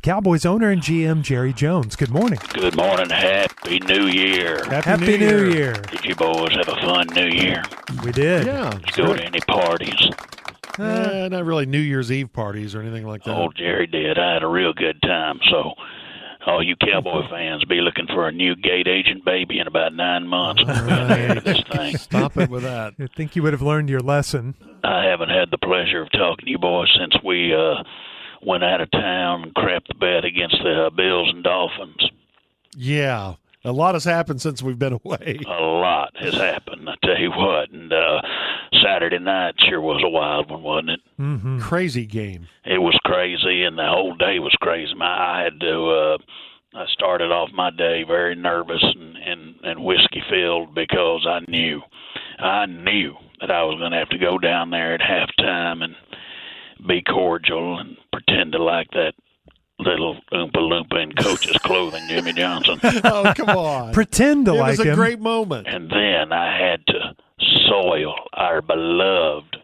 Cowboys owner and GM Jerry Jones. Good morning. Good morning. Happy New Year. Happy New Year. Did you boys have a fun New Year? We did. Yeah. Did you go to any parties? Not really New Year's Eve parties or anything like that. Oh, Jerry did. I had a real good time. So, all you Cowboy fans be looking for a new gate agent baby in about 9 months. We'll be at the end of this thing. Stop it with that. I think you would have learned your lesson. I haven't had the pleasure of talking to you boys since we went out of town and crapped the bed against the Bills and Dolphins. Yeah. A lot has happened since we've been away. A lot has happened, I tell you what. And Saturday night sure was a wild one, wasn't it? Mm-hmm. Crazy game. It was crazy, and the whole day was crazy. I had to. I started off my day very nervous and whiskey filled because I knew that I was going to have to go down there at halftime and be cordial and pretend to like that little Oompa Loompa in coach's clothing, Jimmy Johnson. Oh, come on. Pretend to it like him. It was a great moment. And then I had to soil our beloved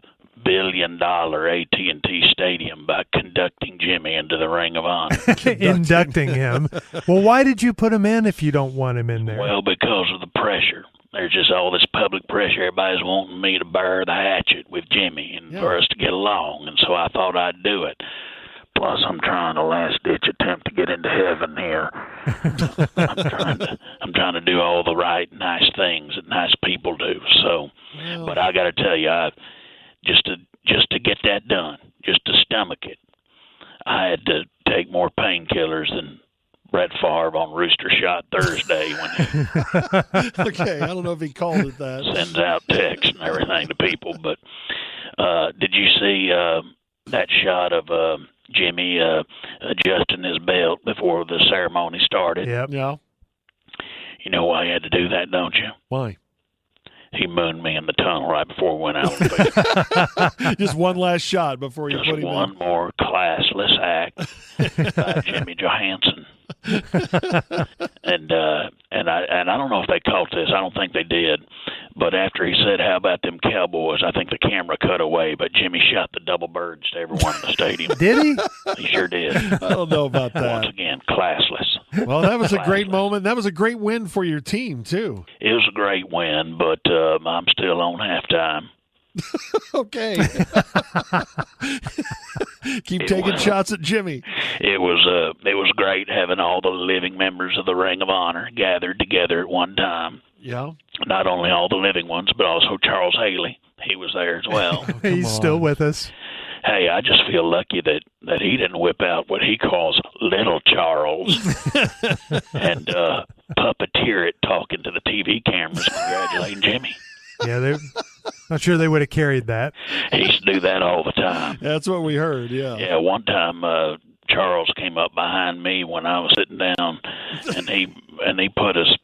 billion-dollar AT&T Stadium by conducting Jimmy into the Ring of Honor. Inducting him. Well, why did you put him in if you don't want him in there? Well, because of the pressure. There's just all this public pressure. Everybody's wanting me to bear the hatchet with Jimmy and for us to get along, and so I thought I'd do it. Plus, I'm trying a last-ditch attempt to get into heaven here. I'm trying to do all the right, nice things that nice people do. So, but I got to tell you, just to get that done, just to stomach it, I had to take more painkillers than Brett Favre on Rooster Shot Thursday when he Okay, I don't know if he called it that. Sends out texts and everything to people. But did you see that shot of Jimmy adjusting his belt before the ceremony started? Yep. Yeah. You know why he had to do that, don't you? Why? He mooned me in the tunnel right before we went out on the field. Just one last shot before you Just put him one in. more classless act by Jimmy Johansson. and I don't know if they caught this. I don't think they did. But after he said, "How about them Cowboys?" I think the camera cut away. But Jimmy shot the double birds to everyone in the stadium. Did he? He sure did. I don't know about that. Once again, classless. Well, that was a great moment. That was a great win for your team, too. It was a great win, but I'm still on halftime. Okay. Keep taking shots at Jimmy. It was great having all the living members of the Ring of Honor gathered together at one time. Yeah. Not only all the living ones, but also Charles Haley. He was there as well. He's still with us. Hey, I just feel lucky that he didn't whip out what he calls Little Charles and puppeteer it talking to the TV cameras congratulating Jimmy. Yeah, they're not sure they would have carried that. He used to do that all the time. That's what we heard, yeah. Yeah, one time Charles came up behind me when I was sitting down, and he put his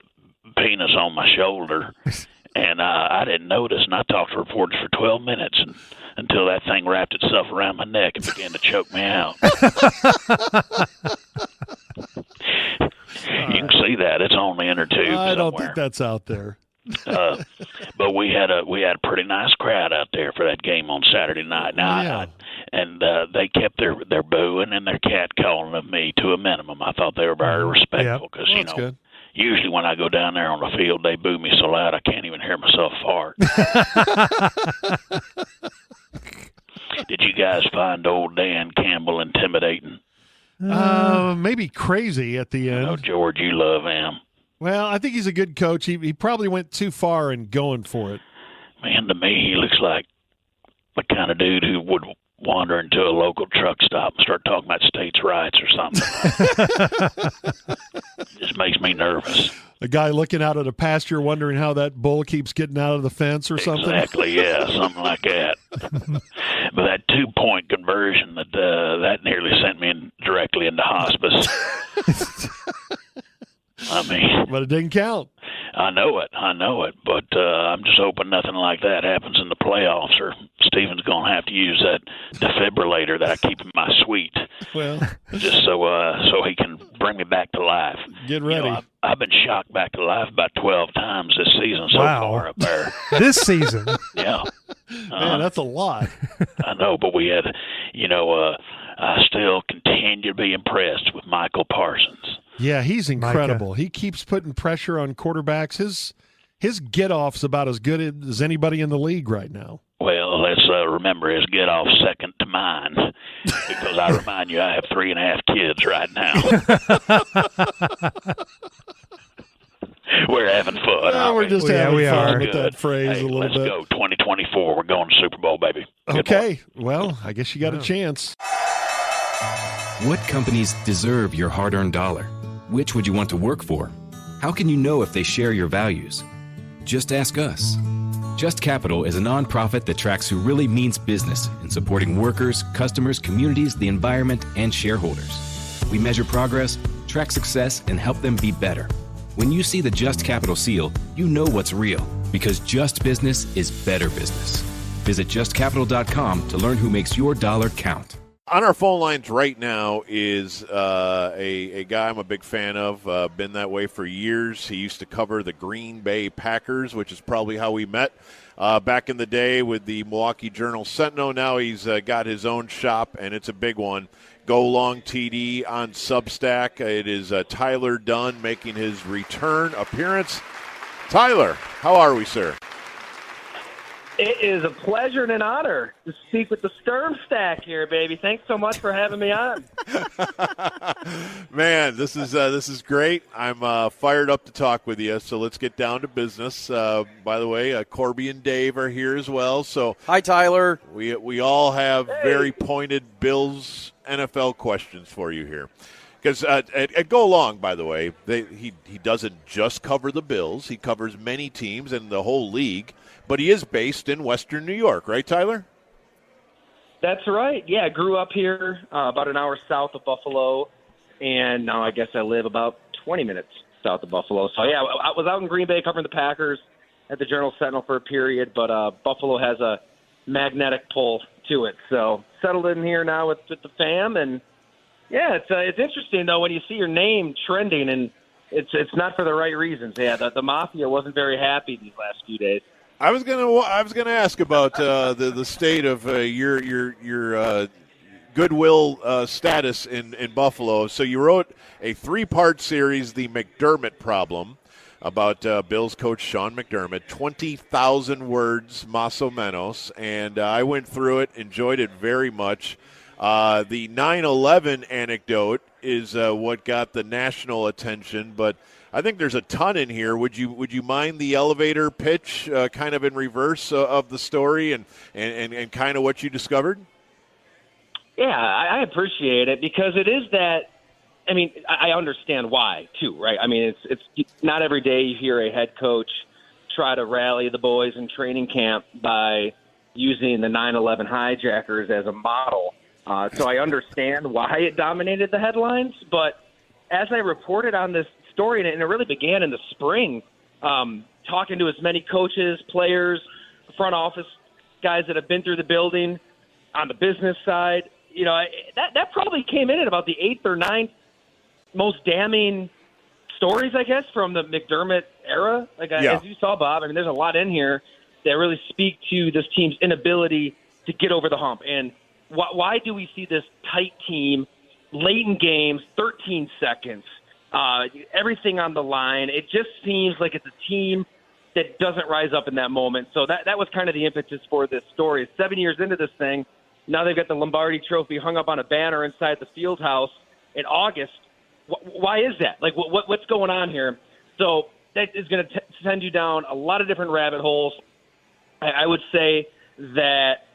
penis on my shoulder, and I didn't notice, and I talked to reporters for 12 minutes until that thing wrapped itself around my neck and began to choke me out. You can see that. It's on the inner tube I don't somewhere. think that's out there. But we had a pretty nice crowd out there for that game on Saturday night. Now, they kept their booing and their cat calling of me to a minimum. I thought they were very respectful because that's good. Usually when I go down there on the field, they boo me so loud I can't even hear myself fart. Did you guys find old Dan Campbell intimidating? Maybe crazy at the end. Oh, George, you love him. Well, I think he's a good coach. He probably went too far in going for it. Man, to me, he looks like the kind of dude who would wander into a local truck stop and start talking about states' rights or something. Just makes me nervous. A guy looking out at a pasture wondering how that bull keeps getting out of the fence or something? Exactly, yeah, something like that. But that 2-point conversion, that nearly sent me directly into hospice. I mean, but it didn't count. I know it, but I'm just hoping nothing like that happens in the playoffs, or Steven's going to have to use that defibrillator that I keep in my suite. Well, just so he can bring me back to life. Get ready. I've been shocked back to life about 12 times this season so far up there. This season? Yeah. Man, that's a lot. I know, but we had, I still continue to be impressed with Michael Parsons. Yeah, he's incredible. He keeps putting pressure on quarterbacks. His get-off's about as good as anybody in the league right now. Well, let's remember his get-off second to mine, because I remind you I have 3.5 kids right now. We're having fun. Well, we're just having fun with Good. that phrase a little let's bit. Let's go. 2024. We're going to Super Bowl, baby. Okay. Well, I guess you got a chance. What companies deserve your hard-earned dollar? Which would you want to work for? How can you know if they share your values? Just ask us. Just Capital is a nonprofit that tracks who really means business in supporting workers, customers, communities, the environment, and shareholders. We measure progress, track success, and help them be better. When you see the Just Capital seal, you know what's real, because just business is better business. Visit justcapital.com to learn who makes your dollar count. On our phone lines right now is a guy I'm a big fan of, been that way for years. He used to cover the Green Bay Packers, which is probably how we met back in the day with the Milwaukee Journal-Sentinel. Now he's got his own shop, and it's a big one. Go Long TD on Substack. It is Tyler Dunn making his return appearance. Tyler, how are we, sir? It is a pleasure and an honor to speak with the Sturm Stack here, baby. Thanks so much for having me on. Man, this is great. I'm fired up to talk with you, so let's get down to business. By the way, Corby and Dave are here as well. So hi, Tyler. We all have very pointed Bills NFL questions for you here. Because at Go Long, by the way, he doesn't just cover the Bills. He covers many teams and the whole league. But he is based in Western New York, right, Tyler? That's right. Yeah, I grew up here about an hour south of Buffalo, and now I guess I live about 20 minutes south of Buffalo. So, yeah, I was out in Green Bay covering the Packers at the Journal-Sentinel for a period, but Buffalo has a magnetic pull to it. So settled in here now with the fam, and, yeah, it's interesting, though, when you see your name trending, and it's not for the right reasons. Yeah, the Mafia wasn't very happy these last few days. I was gonna ask about the state of your goodwill status in Buffalo. So you wrote a 3-part series, The McDermott Problem, about Bills coach Sean McDermott, 20,000 words, más o menos, and I went through it, enjoyed it very much. The 9/11 anecdote is what got the national attention, but I think there's a ton in here. Would you mind the elevator pitch, kind of in reverse of the story and kind of what you discovered? Yeah, I appreciate it because it is that. I mean, I understand why too, right? I mean, it's not every day you hear a head coach try to rally the boys in training camp by using the 9/11 hijackers as a model. So I understand why it dominated the headlines, but as I reported on this story, and it really began in the spring, talking to as many coaches, players, front office guys that have been through the building on the business side, you know, that probably came in at about the 8th or 9th most damning stories, I guess, from the McDermott era. As you saw, Bob, I mean, there's a lot in here that really speak to this team's inability to get over the hump. And why do we see this tight team, late in games, 13 seconds, everything on the line? It just seems like it's a team that doesn't rise up in that moment. So that was kind of the impetus for this story. 7 years into this thing, now they've got the Lombardi Trophy hung up on a banner inside the field house in August. Why is that? Like, what's going on here? So that is going to send you down a lot of different rabbit holes. I would say that,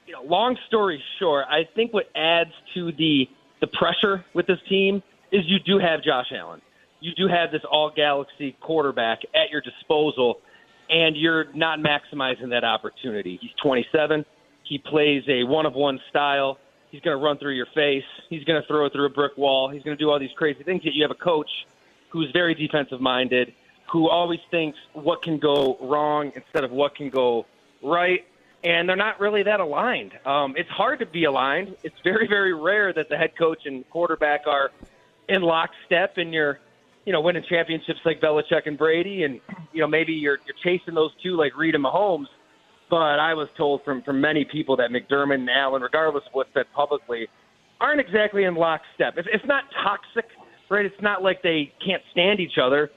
you know, long story short, I think what adds to the pressure with this team is you do have Josh Allen. You do have this all-galaxy quarterback at your disposal, and you're not maximizing that opportunity. He's 27. He plays a one-of-one style. He's going to run through your face. He's going to throw it through a brick wall. He's going to do all these crazy things. Yet you have a coach who's very defensive-minded, who always thinks what can go wrong instead of what can go right, and they're not really that aligned. It's hard to be aligned. It's very, very rare that the head coach and quarterback are in lockstep and you're, you know, winning championships like Belichick and Brady, and, you know, maybe you're chasing those two like Reed and Mahomes. But I was told from many people that McDermott and Allen, regardless of what's said publicly, aren't exactly in lockstep. It's not toxic, right? It's not like they can't stand each other,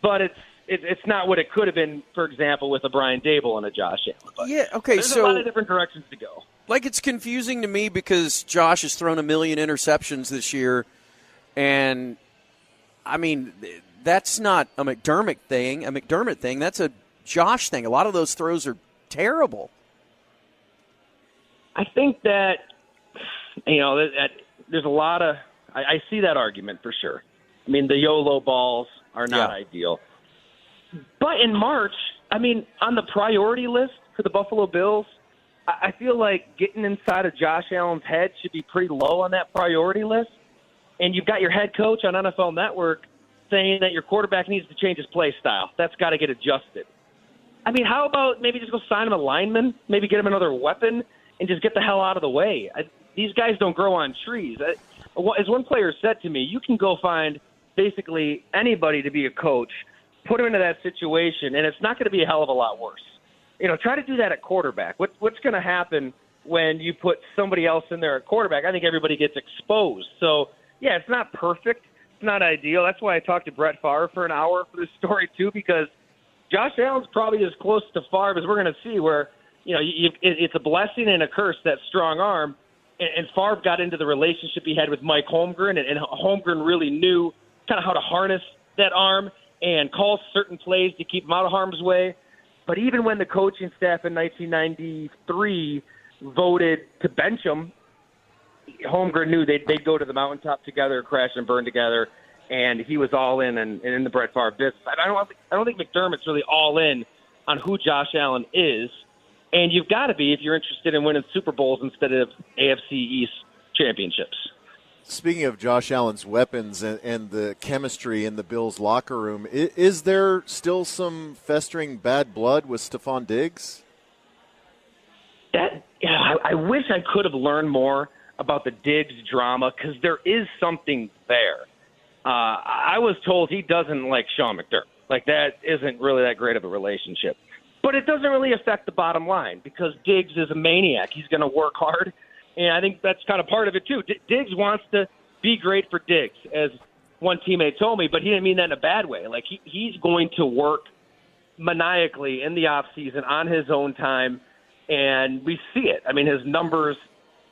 but it's not what it could have been, for example, with a Brian Dable and a Josh Allen. But Yeah, okay, there's so a lot of different directions to go. like it's confusing to me because Josh has thrown 1 million interceptions this year, and I mean that's not a McDermott thing. That's a Josh thing. A lot of those throws are terrible. I think that that there's a lot of I see that argument for sure. I mean, the YOLO balls are not ideal. But in March, I mean, on the priority list for the Buffalo Bills, I feel like getting inside of Josh Allen's head should be pretty low on that priority list. And you've got your head coach on NFL Network saying that your quarterback needs to change his play style. That's got to get adjusted. I mean, how about maybe just go sign him a lineman, maybe get him another weapon, and just get the hell out of the way? These guys don't grow on trees. As one player said to me, you can go find basically anybody to be a coach, put him into that situation, and it's not going to be a hell of a lot worse. Try to do that at quarterback. What's going to happen when you put somebody else in there at quarterback? I think everybody gets exposed. So, yeah, it's not perfect. It's not ideal. That's why I talked to Brett Favre for an hour for this story, too, because Josh Allen's probably as close to Favre as we're going to see where, it's a blessing and a curse, that strong arm. And Favre got into the relationship he had with Mike Holmgren, and Holmgren really knew kind of how to harness that arm and call certain plays to keep him out of harm's way. But even when the coaching staff in 1993 voted to bench him, Holmgren knew they'd go to the mountaintop together, crash and burn together, and he was all in and in the Brett Favre business. I don't think McDermott's really all in on who Josh Allen is, and you've got to be if you're interested in winning Super Bowls instead of AFC East championships. Speaking of Josh Allen's weapons and the chemistry in the Bills' locker room, is there still some festering bad blood with Stephon Diggs? I wish I could have learned more about the Diggs drama because there is something there. I was told he doesn't like Sean McDermott. Like, that isn't really that great of a relationship. But it doesn't really affect the bottom line because Diggs is a maniac. He's going to work hard. And I think that's kind of part of it, too. Diggs wants to be great for Diggs, as one teammate told me, but he didn't mean that in a bad way. Like, he's going to work maniacally in the offseason on his own time, and we see it. I mean, his numbers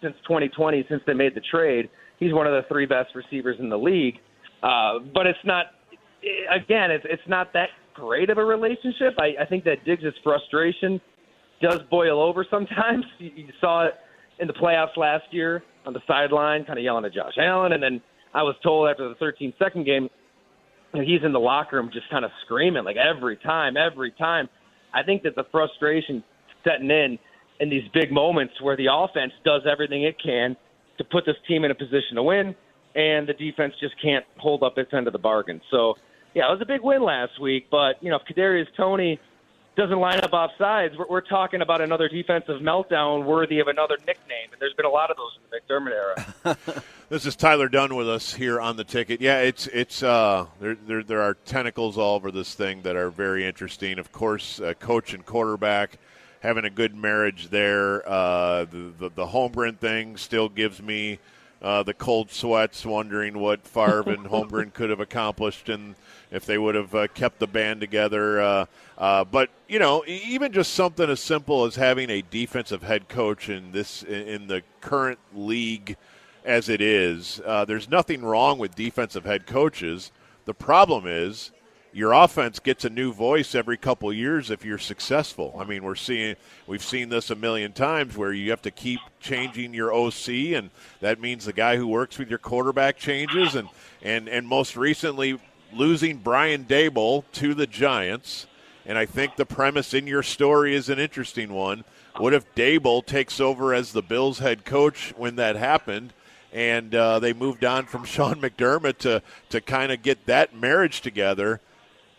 since 2020, since they made the trade, he's one of the 3 best receivers in the league. But it's not – again, it's not that great of a relationship. I think that Diggs' frustration does boil over sometimes. You saw it in the playoffs last year on the sideline, kind of yelling at Josh Allen. And then I was told after the 13-second game, he's in the locker room just kind of screaming, like every time. I think that the frustration setting in these big moments where the offense does everything it can to put this team in a position to win, and the defense just can't hold up its end of the bargain. So, yeah, it was a big win last week. But, if Kadarius Toney doesn't line up off sides, we're talking about another defensive meltdown worthy of another nickname. And there's been a lot of those in the McDermott era. This is Tyler Dunn with us here on The Ticket. Yeah, it's there are tentacles all over this thing that are very interesting. Of course, coach and quarterback having a good marriage there. The Holmgren thing still gives me the cold sweats, wondering what Favre and Holmgren could have accomplished and if they would have kept the band together. But, even just something as simple as having a defensive head coach in the current league as it is, there's nothing wrong with defensive head coaches. The problem is your offense gets a new voice every couple years if you're successful. I mean, we've seen this a million times where you have to keep changing your OC, and that means the guy who works with your quarterback changes. And most recently, losing Brian Dable to the Giants. And I think the premise in your story is an interesting one. What if Dable takes over as the Bills head coach when that happened, and they moved on from Sean McDermott to kind of get that marriage together?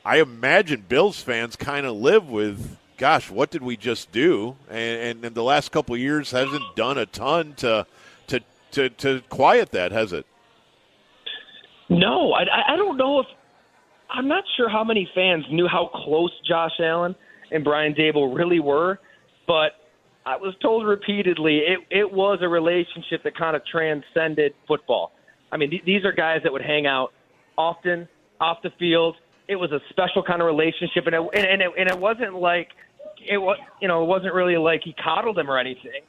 I imagine Bills fans kind of live with, gosh, what did we just do? And in the last couple of years hasn't done a ton to quiet that, has it? No, I don't know if – I'm not sure how many fans knew how close Josh Allen and Brian Dable really were, but I was told repeatedly it was a relationship that kind of transcended football. I mean, these are guys that would hang out often off the field. It was a special kind of relationship, and it wasn't like it wasn't really like he coddled him or anything.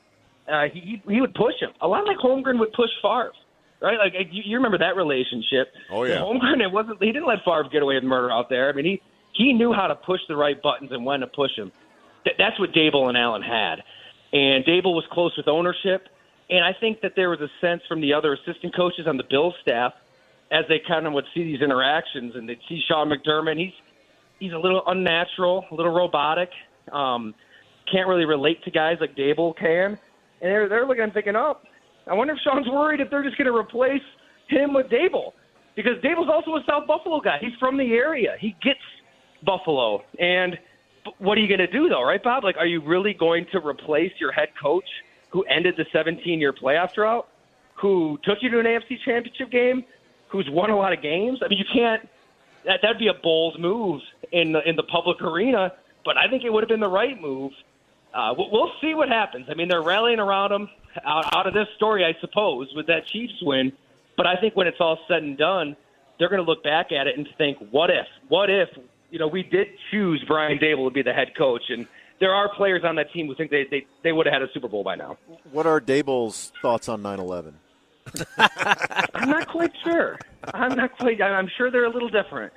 He would push him a lot, like Holmgren would push Favre, right? Like you remember that relationship. Oh yeah, Holmgren he didn't let Favre get away with murder out there. I mean he knew how to push the right buttons and when to push him. That's what Dable and Allen had. And Dable was close with ownership. And I think that there was a sense from the other assistant coaches on the Bills staff as they kind of would see these interactions and they'd see Sean McDermott. He's a little unnatural, a little robotic. Can't really relate to guys like Dable can. And they're looking and thinking, oh, I wonder if Sean's worried if they're just going to replace him with Dable. Because Dable's also a South Buffalo guy. He's from the area. He gets Buffalo. And what are you going to do, though, right, Bob? Like, are you really going to replace your head coach who ended the 17-year playoff drought, who took you to an AFC championship game, who's won a lot of games? I mean, you can't – that'd be a bold move in the public arena, but I think it would have been the right move. We'll see what happens. I mean, they're rallying around him out of this story, I suppose, with that Chiefs win. But I think when it's all said and done, they're going to look back at it and think, what if? What if – we did choose Brian Dable to be the head coach, and there are players on that team who think they would have had a Super Bowl by now. What are Dable's thoughts on 9/11? I'm not quite sure. I'm sure they're a little different.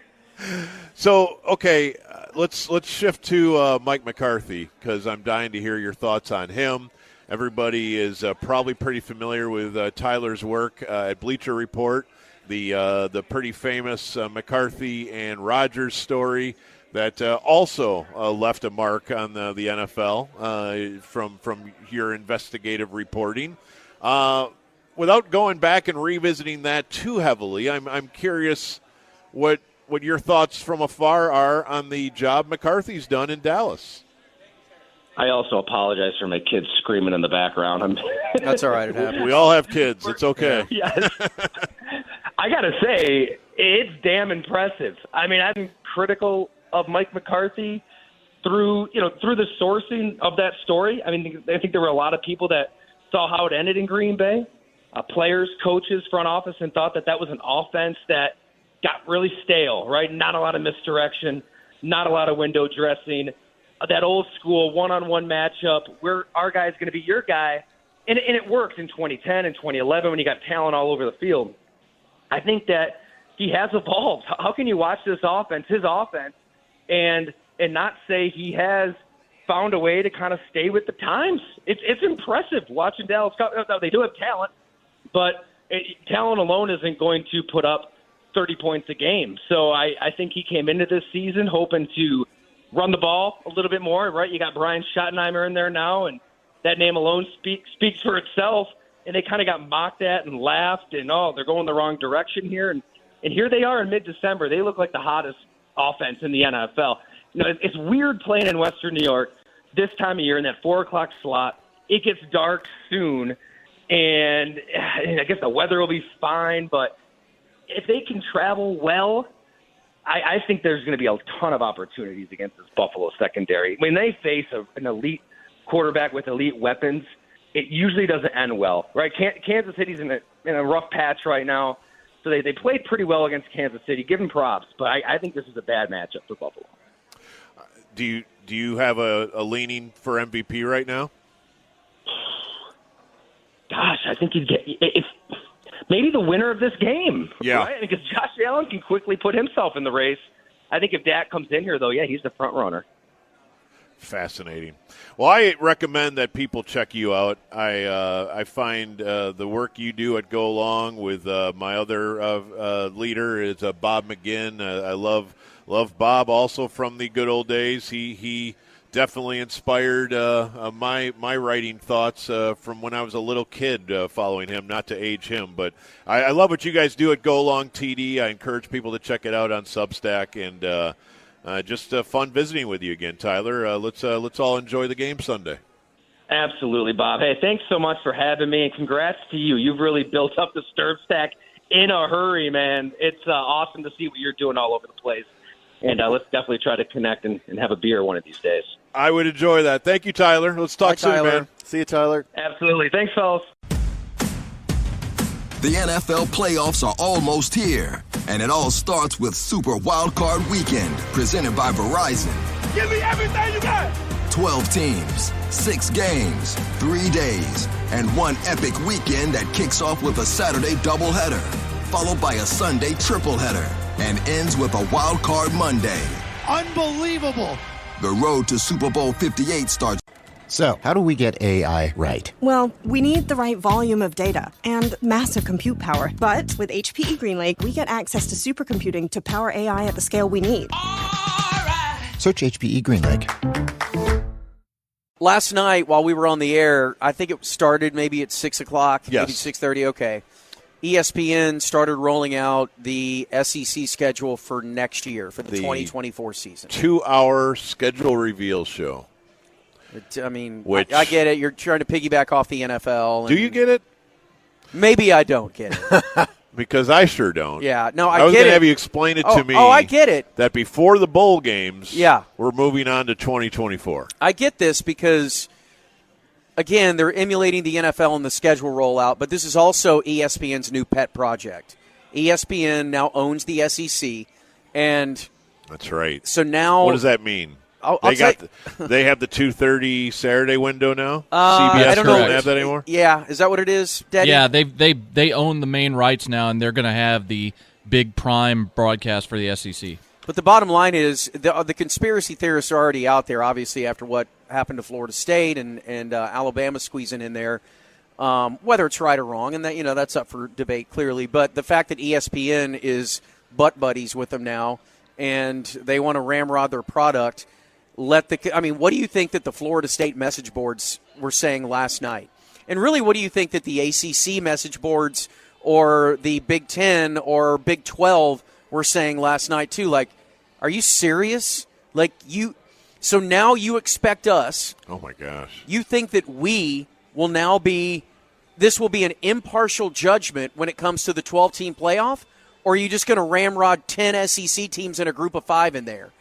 So, okay, let's shift to Mike McCarthy because I'm dying to hear your thoughts on him. Everybody is probably pretty familiar with Tyler's work at Bleacher Report. The pretty famous McCarthy and Rodgers story that also left a mark on the NFL from your investigative reporting. Without going back and revisiting that too heavily, I'm curious what your thoughts from afar are on the job McCarthy's done in Dallas. I also apologize for my kids screaming in the background. That's all right. It happens. We all have kids. It's okay. Yes. I got to say, it's damn impressive. I mean, I've been critical of Mike McCarthy through the sourcing of that story. I mean, I think there were a lot of people that saw how it ended in Green Bay, players, coaches, front office, and thought that was an offense that got really stale, right? Not a lot of misdirection, not a lot of window dressing, that old school one-on-one matchup where our guy's going to be your guy. And it worked in 2010 and 2011 when you got talent all over the field. I think that he has evolved. How can you watch this offense, his offense, and not say he has found a way to kind of stay with the times? It's impressive watching Dallas. They do have talent, but talent alone isn't going to put up 30 points a game. So I think he came into this season hoping to run the ball a little bit more, right? You got Brian Schottenheimer in there now, and that name alone speaks for itself. And they kind of got mocked at and laughed, and, they're going the wrong direction here. And here they are in mid-December. They look like the hottest offense in the NFL. It's weird playing in Western New York this time of year in that 4 o'clock slot. It gets dark soon, and I guess the weather will be fine. But if they can travel well, I think there's going to be a ton of opportunities against this Buffalo secondary. When they face an elite quarterback with elite weapons, it usually doesn't end well, right? Kansas City's in a rough patch right now, so they played pretty well against Kansas City. Give them props, but I think this is a bad matchup for Buffalo. Do you have a leaning for MVP right now? Gosh, I think you'd get it's maybe the winner of this game. Yeah, right? Because Josh Allen can quickly put himself in the race. I think if Dak comes in here, though, he's the front runner. Fascinating. Well, I recommend that people check you out. I find the work you do at Go Long with my other leader is Bob McGinn. I love Bob also from the good old days. He definitely inspired my writing thoughts from when I was a little kid following him, not to age him. But I love what you guys do at Go Long TD. I encourage people to check it out on Substack, and just fun visiting with you again, Tyler. Let's all enjoy the game Sunday. Absolutely, Bob. Hey, thanks so much for having me, and congrats to you. You've really built up the Sturb Stack in a hurry, man. It's awesome to see what you're doing all over the place. And let's definitely try to connect and have a beer one of these days. I would enjoy that. Thank you, Tyler. Let's talk soon, Tyler. man. See you, Tyler. Absolutely. Thanks, fellas. The NFL playoffs are almost here, and it all starts with Super Wildcard Weekend, presented by Verizon. Give me everything you got! 12 teams, 6 games, 3 days, and one epic weekend that kicks off with a Saturday doubleheader, followed by a Sunday tripleheader, and ends with a Wild Card Monday. Unbelievable! The road to Super Bowl 58 starts. So, how do we get AI right? Well, we need the right volume of data and massive compute power. But with HPE GreenLake, we get access to supercomputing to power AI at the scale we need. Search HPE GreenLake. Last night while we were on the air, I think it started maybe at 6 o'clock, yes. maybe 6:30, okay. ESPN started rolling out the SEC schedule for next year, for the 2024 season. 2-hour schedule reveal show. I mean, I get it. You're trying to piggyback off the NFL. Do you get it? Maybe I don't get it. Because I sure don't. Yeah, no, I was get going it. to have you explain it to me. Oh, I get it. That before the bowl games, yeah, we're moving on to 2024. I get this because, again, they're emulating the NFL and the schedule rollout, but this is also ESPN's new pet project. ESPN now owns the SEC, and that's right. So now, what does that mean? They have the 2:30 Saturday window now. CBS I don't doesn't have that anymore. Yeah, is that what it is, Daddy? Yeah, they own the main rights now, and they're going to have the big prime broadcast for the SEC. But the bottom line is the conspiracy theorists are already out there. Obviously, after what happened to Florida State and Alabama squeezing in there, whether it's right or wrong, and that's up for debate clearly. But the fact that ESPN is butt buddies with them now, and they want to ramrod their product. What do you think that the Florida State message boards were saying last night? And really, what do you think that the ACC message boards or the Big Ten or Big 12 were saying last night, too? Like, are you serious? So now you expect us. Oh, my gosh. You think that we will now this will be an impartial judgment when it comes to the 12-team playoff? Or are you just going to ramrod 10 SEC teams in a group of 5 in there?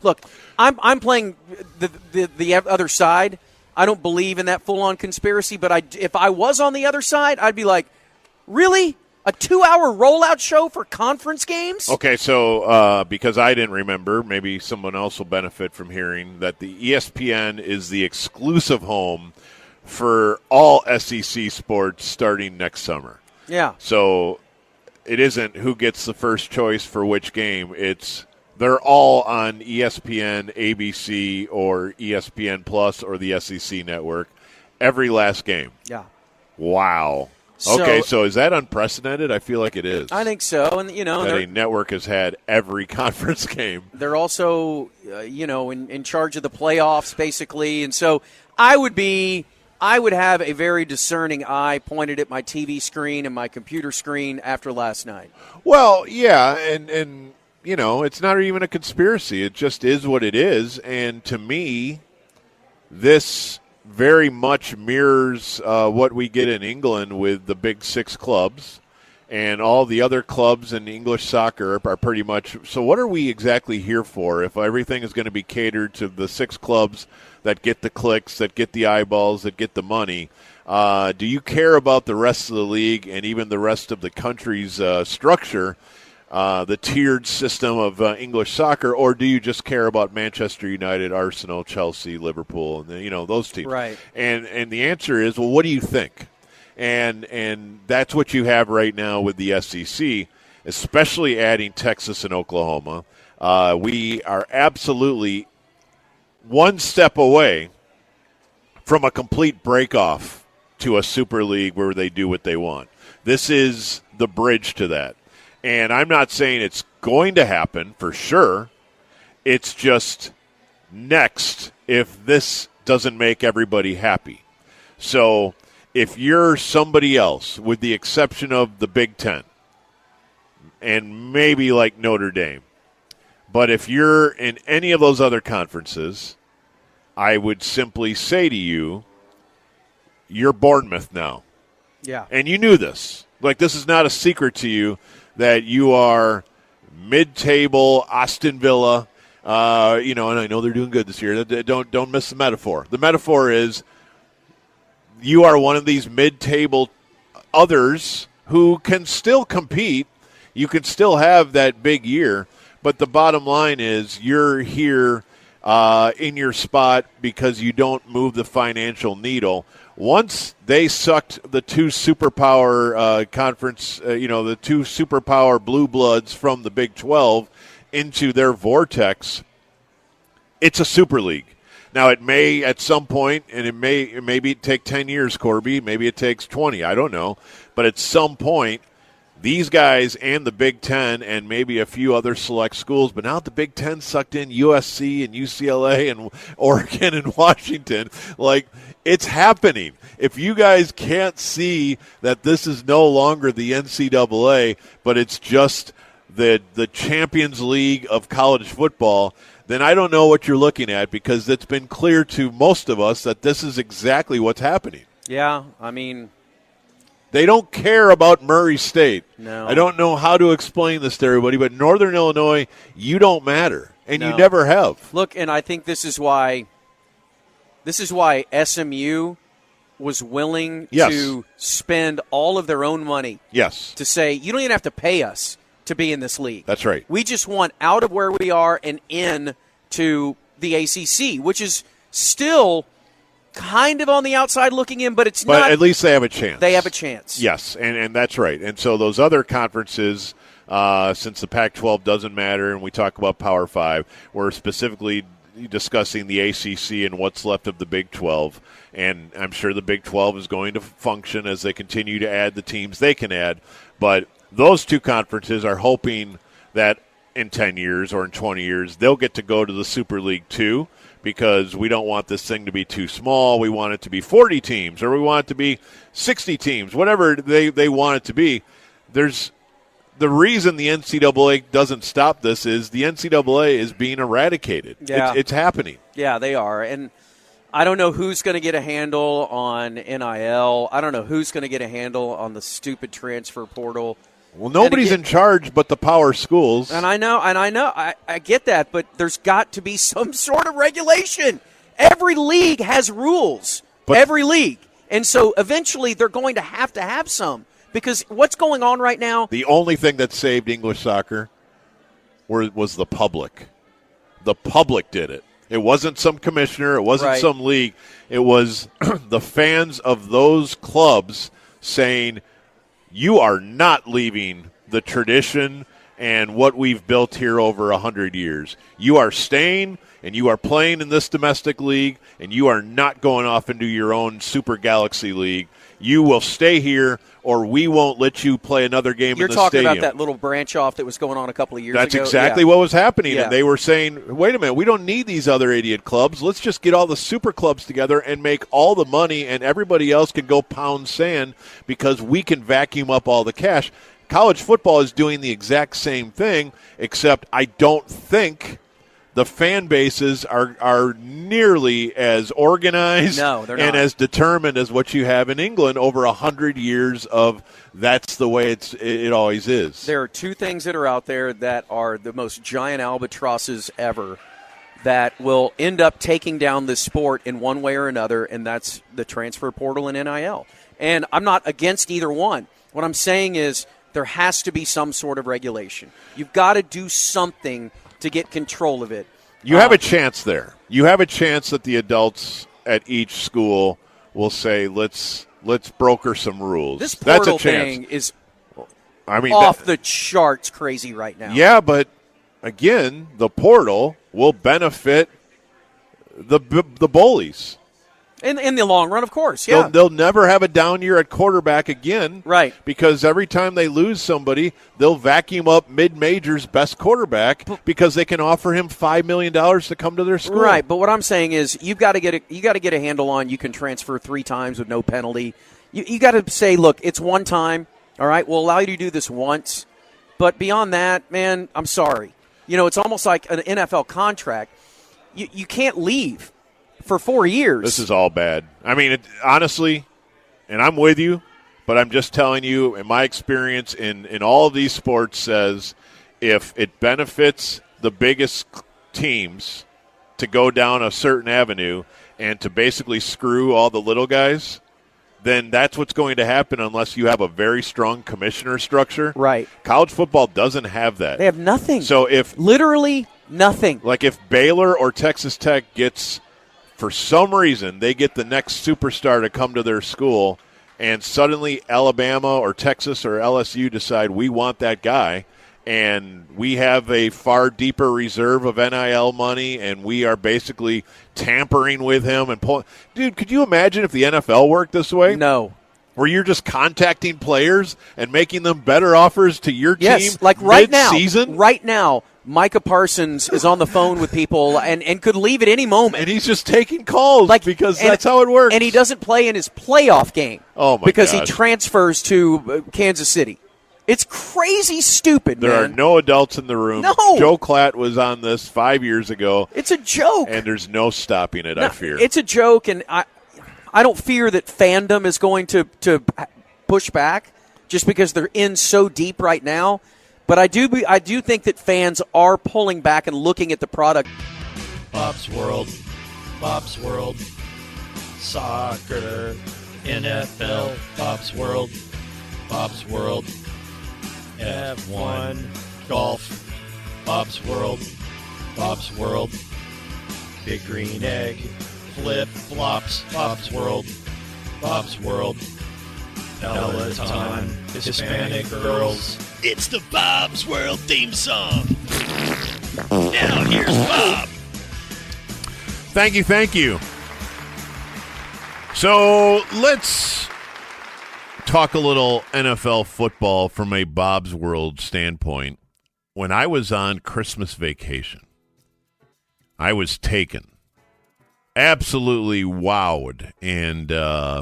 Look, I'm playing the other side. I don't believe in that full-on conspiracy, but if I was on the other side, I'd be like, really? A 2-hour rollout show for conference games? Okay, so because I didn't remember, maybe someone else will benefit from hearing that the ESPN is the exclusive home for all SEC sports starting next summer. Yeah. So it isn't who gets the first choice for which game. They're all on ESPN, ABC, or ESPN Plus or the SEC network every last game. Yeah. Wow. Okay, so is that unprecedented? I feel like it is. I think so. And that a network has had every conference game. They're also, in charge of the playoffs, basically. And so I would have a very discerning eye pointed at my TV screen and my computer screen after last night. Well, yeah, and it's not even a conspiracy. It just is what it is. And to me, this very much mirrors what we get in England with the big 6 clubs. And all the other clubs in English soccer are pretty much. So what are we exactly here for if everything is going to be catered to the 6 clubs that get the clicks, that get the eyeballs, that get the money? Do you care about the rest of the league and even the rest of the country's structure? The tiered system of English soccer, or do you just care about Manchester United, Arsenal, Chelsea, Liverpool, and those teams? Right. And the answer is, well, what do you think? And that's what you have right now with the SEC, especially adding Texas and Oklahoma. We are absolutely one step away from a complete break-off to a super league where they do what they want. This is the bridge to that. And I'm not saying it's going to happen for sure. It's just next if this doesn't make everybody happy. So if you're somebody else, with the exception of the Big Ten, and maybe like Notre Dame, but if you're in any of those other conferences, I would simply say to you, you're Bournemouth now. Yeah. And you knew this. Like, this is not a secret to you that you are mid-table Aston Villa, and I know they're doing good this year. Don't miss the metaphor. The metaphor is you are one of these mid-table others who can still compete. You can still have that big year, but the bottom line is you're here in your spot because you don't move the financial needle. Once they sucked the two superpower conference, the two superpower blue bloods from the Big 12 into their vortex, it's a super league. Now, it may at some point, and maybe take 10 years, Corby. Maybe it takes 20. I don't know. But at some point, these guys and the Big Ten and maybe a few other select schools, but now the Big Ten sucked in USC and UCLA and Oregon and Washington. Like, it's happening. If you guys can't see that this is no longer the NCAA, but it's just the Champions League of college football, then I don't know what you're looking at, because it's been clear to most of us that this is exactly what's happening. Yeah, I mean, they don't care about Murray State. No. I don't know how to explain this to everybody, but Northern Illinois, you don't matter, and you never have. Look, and I think this is why SMU was willing to spend all of their own money. Yes. To say, you don't even have to pay us to be in this league. That's right. We just want out of where we are and in to the ACC, which is still kind of on the outside looking in, but it's not. But at least they have a chance. They have a chance. Yes, and that's right. And so those other conferences, since the Pac-12 doesn't matter, and we talk about Power 5, we're specifically discussing the ACC and what's left of the Big 12. And I'm sure the Big 12 is going to function as they continue to add the teams they can add. But those two conferences are hoping that in 10 years or in 20 years, they'll get to go to the Super League too, because we don't want this thing to be too small. We want it to be 40 teams, or we want it to be 60 teams, whatever they want it to be. There's the reason the NCAA doesn't stop this is the NCAA is being eradicated. Yeah. It's happening. Yeah, they are. And I don't know who's going to get a handle on NIL. I don't know who's going to get a handle on the stupid transfer portal. Well, nobody's in charge but the power schools. And I know, I get that, but there's got to be some sort of regulation. Every league has rules. Every league. And so eventually they're going to have some. Because what's going on right now? The only thing that saved English soccer was the public. The public did it. It wasn't some commissioner. It wasn't some league. It was the fans of those clubs saying, you are not leaving the tradition and what we've built here over 100 years. You are staying, and you are playing in this domestic league, and you are not going off into your own Super Galaxy League. You will stay here, or we won't let you play another game in the stadium. You're talking about that little branch off that was going on a couple of years ago? That's exactly what was happening. And they were saying, wait a minute, we don't need these other idiot clubs. Let's just get all the super clubs together and make all the money, and everybody else can go pound sand because we can vacuum up all the cash. College football is doing the exact same thing, except I don't think the fan bases are nearly as organized and as determined as what you have in England over 100 years of that's the way it always is. There are two things that are out there that are the most giant albatrosses ever that will end up taking down this sport in one way or another, and that's the transfer portal and NIL. And I'm not against either one. What I'm saying is there has to be some sort of regulation. You've got to do something to get control of it. You have a chance there. You have a chance that the adults at each school will say, let's broker some rules. This portal That's a chance. thing is off the charts crazy right now. Yeah, but again, the portal will benefit the bullies. In the long run, of course, yeah. They'll never have a down year at quarterback again. Right. Because every time they lose somebody, they'll vacuum up mid-major's best quarterback because they can offer him $5 million to come to their school. Right, but what I'm saying is you got to get a handle on you can transfer 3 times with no penalty. You got to say, look, it's one time, all right, we'll allow you to do this once. But beyond that, man, I'm sorry. It's almost like an NFL contract. You can't leave for 4 years. This is all bad. I mean, honestly, and I'm with you, but I'm just telling you, in my experience in all of these sports says, if it benefits the biggest teams to go down a certain avenue and to basically screw all the little guys, then that's what's going to happen unless you have a very strong commissioner structure. Right. College football doesn't have that. They have nothing. So if literally nothing. Like if Baylor or Texas Tech gets, for some reason, they get the next superstar to come to their school, and suddenly Alabama or Texas or LSU decide we want that guy, and we have a far deeper reserve of NIL money, and we are basically tampering with him and pulling. Dude, could you imagine if the NFL worked this way? No. Where you're just contacting players and making them better offers to your team like right mid-season? now. Right now, Micah Parsons is on the phone with people and could leave at any moment. And he's just taking calls because that's how it works. And he doesn't play in his playoff game because he transfers to Kansas City. It's crazy stupid, There are no adults in the room. No. Joe Klatt was on this 5 years ago. It's a joke. And there's no stopping it, I fear. It's a joke, and I don't fear that fandom is going to push back just because they're in so deep right now. But I do think that fans are pulling back and looking at the product. Bob's World, soccer, NFL, Bob's World, F1, golf, Bob's World, Big Green Egg, flip-flops, Bob's World, Peloton, Hispanic girls. It's the Bob's World theme song. Now here's Bob. Thank you. So let's talk a little NFL football from a Bob's World standpoint. When I was on Christmas vacation, I was taken, absolutely wowed and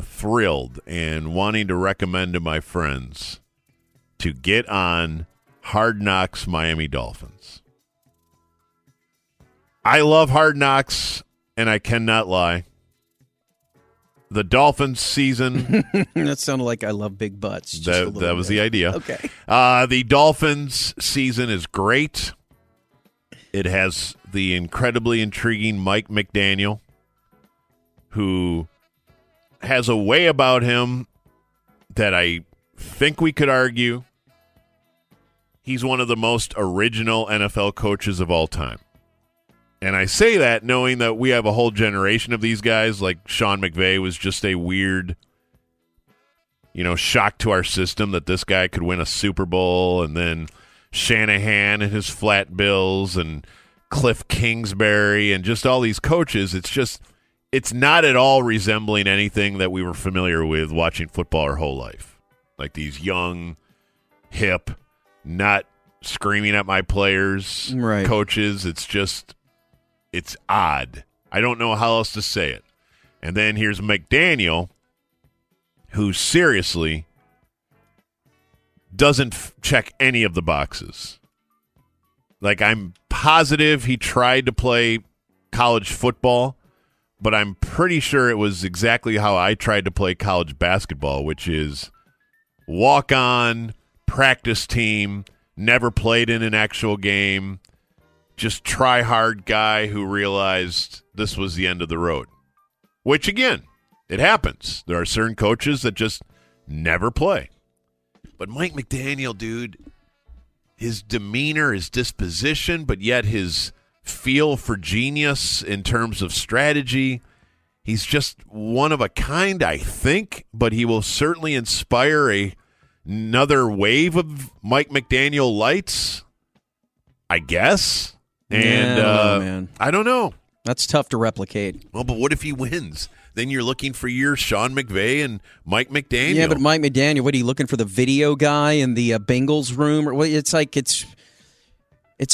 thrilled and wanting to recommend to my friends to get on Hard Knocks Miami Dolphins. I love Hard Knocks, and I cannot lie. The Dolphins season. That sounded like I love big butts. That was the idea. Okay. The Dolphins season is great. It has the incredibly intriguing Mike McDaniel, who has a way about him that I think we could argue he's one of the most original NFL coaches of all time. And I say that knowing that we have a whole generation of these guys, like Sean McVay was just a weird, shock to our system that this guy could win a Super Bowl, and then Shanahan and his flat bills and Cliff Kingsbury and just all these coaches. It's not at all resembling anything that we were familiar with watching football our whole life. Like these young, hip, not screaming at my players, coaches. It's odd. I don't know how else to say it. And then here's McDaniel, who seriously doesn't check any of the boxes. Like, I'm positive he tried to play college football, but I'm pretty sure it was exactly how I tried to play college basketball, which is walk on, practice team, never played in an actual game, just try hard guy who realized this was the end of the road. Which, again, it happens. There are certain coaches that just never play. But Mike McDaniel, dude, his demeanor, his disposition, but yet his feel for genius in terms of strategy, he's just one of a kind, I think, but he will certainly inspire another wave of Mike McDaniel lights, I guess. And man. I don't know. That's tough to replicate. Well, but what if he wins? Then you're looking for your Sean McVay and Mike McDaniel. Yeah, but Mike McDaniel, what are you looking for, the video guy in the Bengals room? Or it's like it's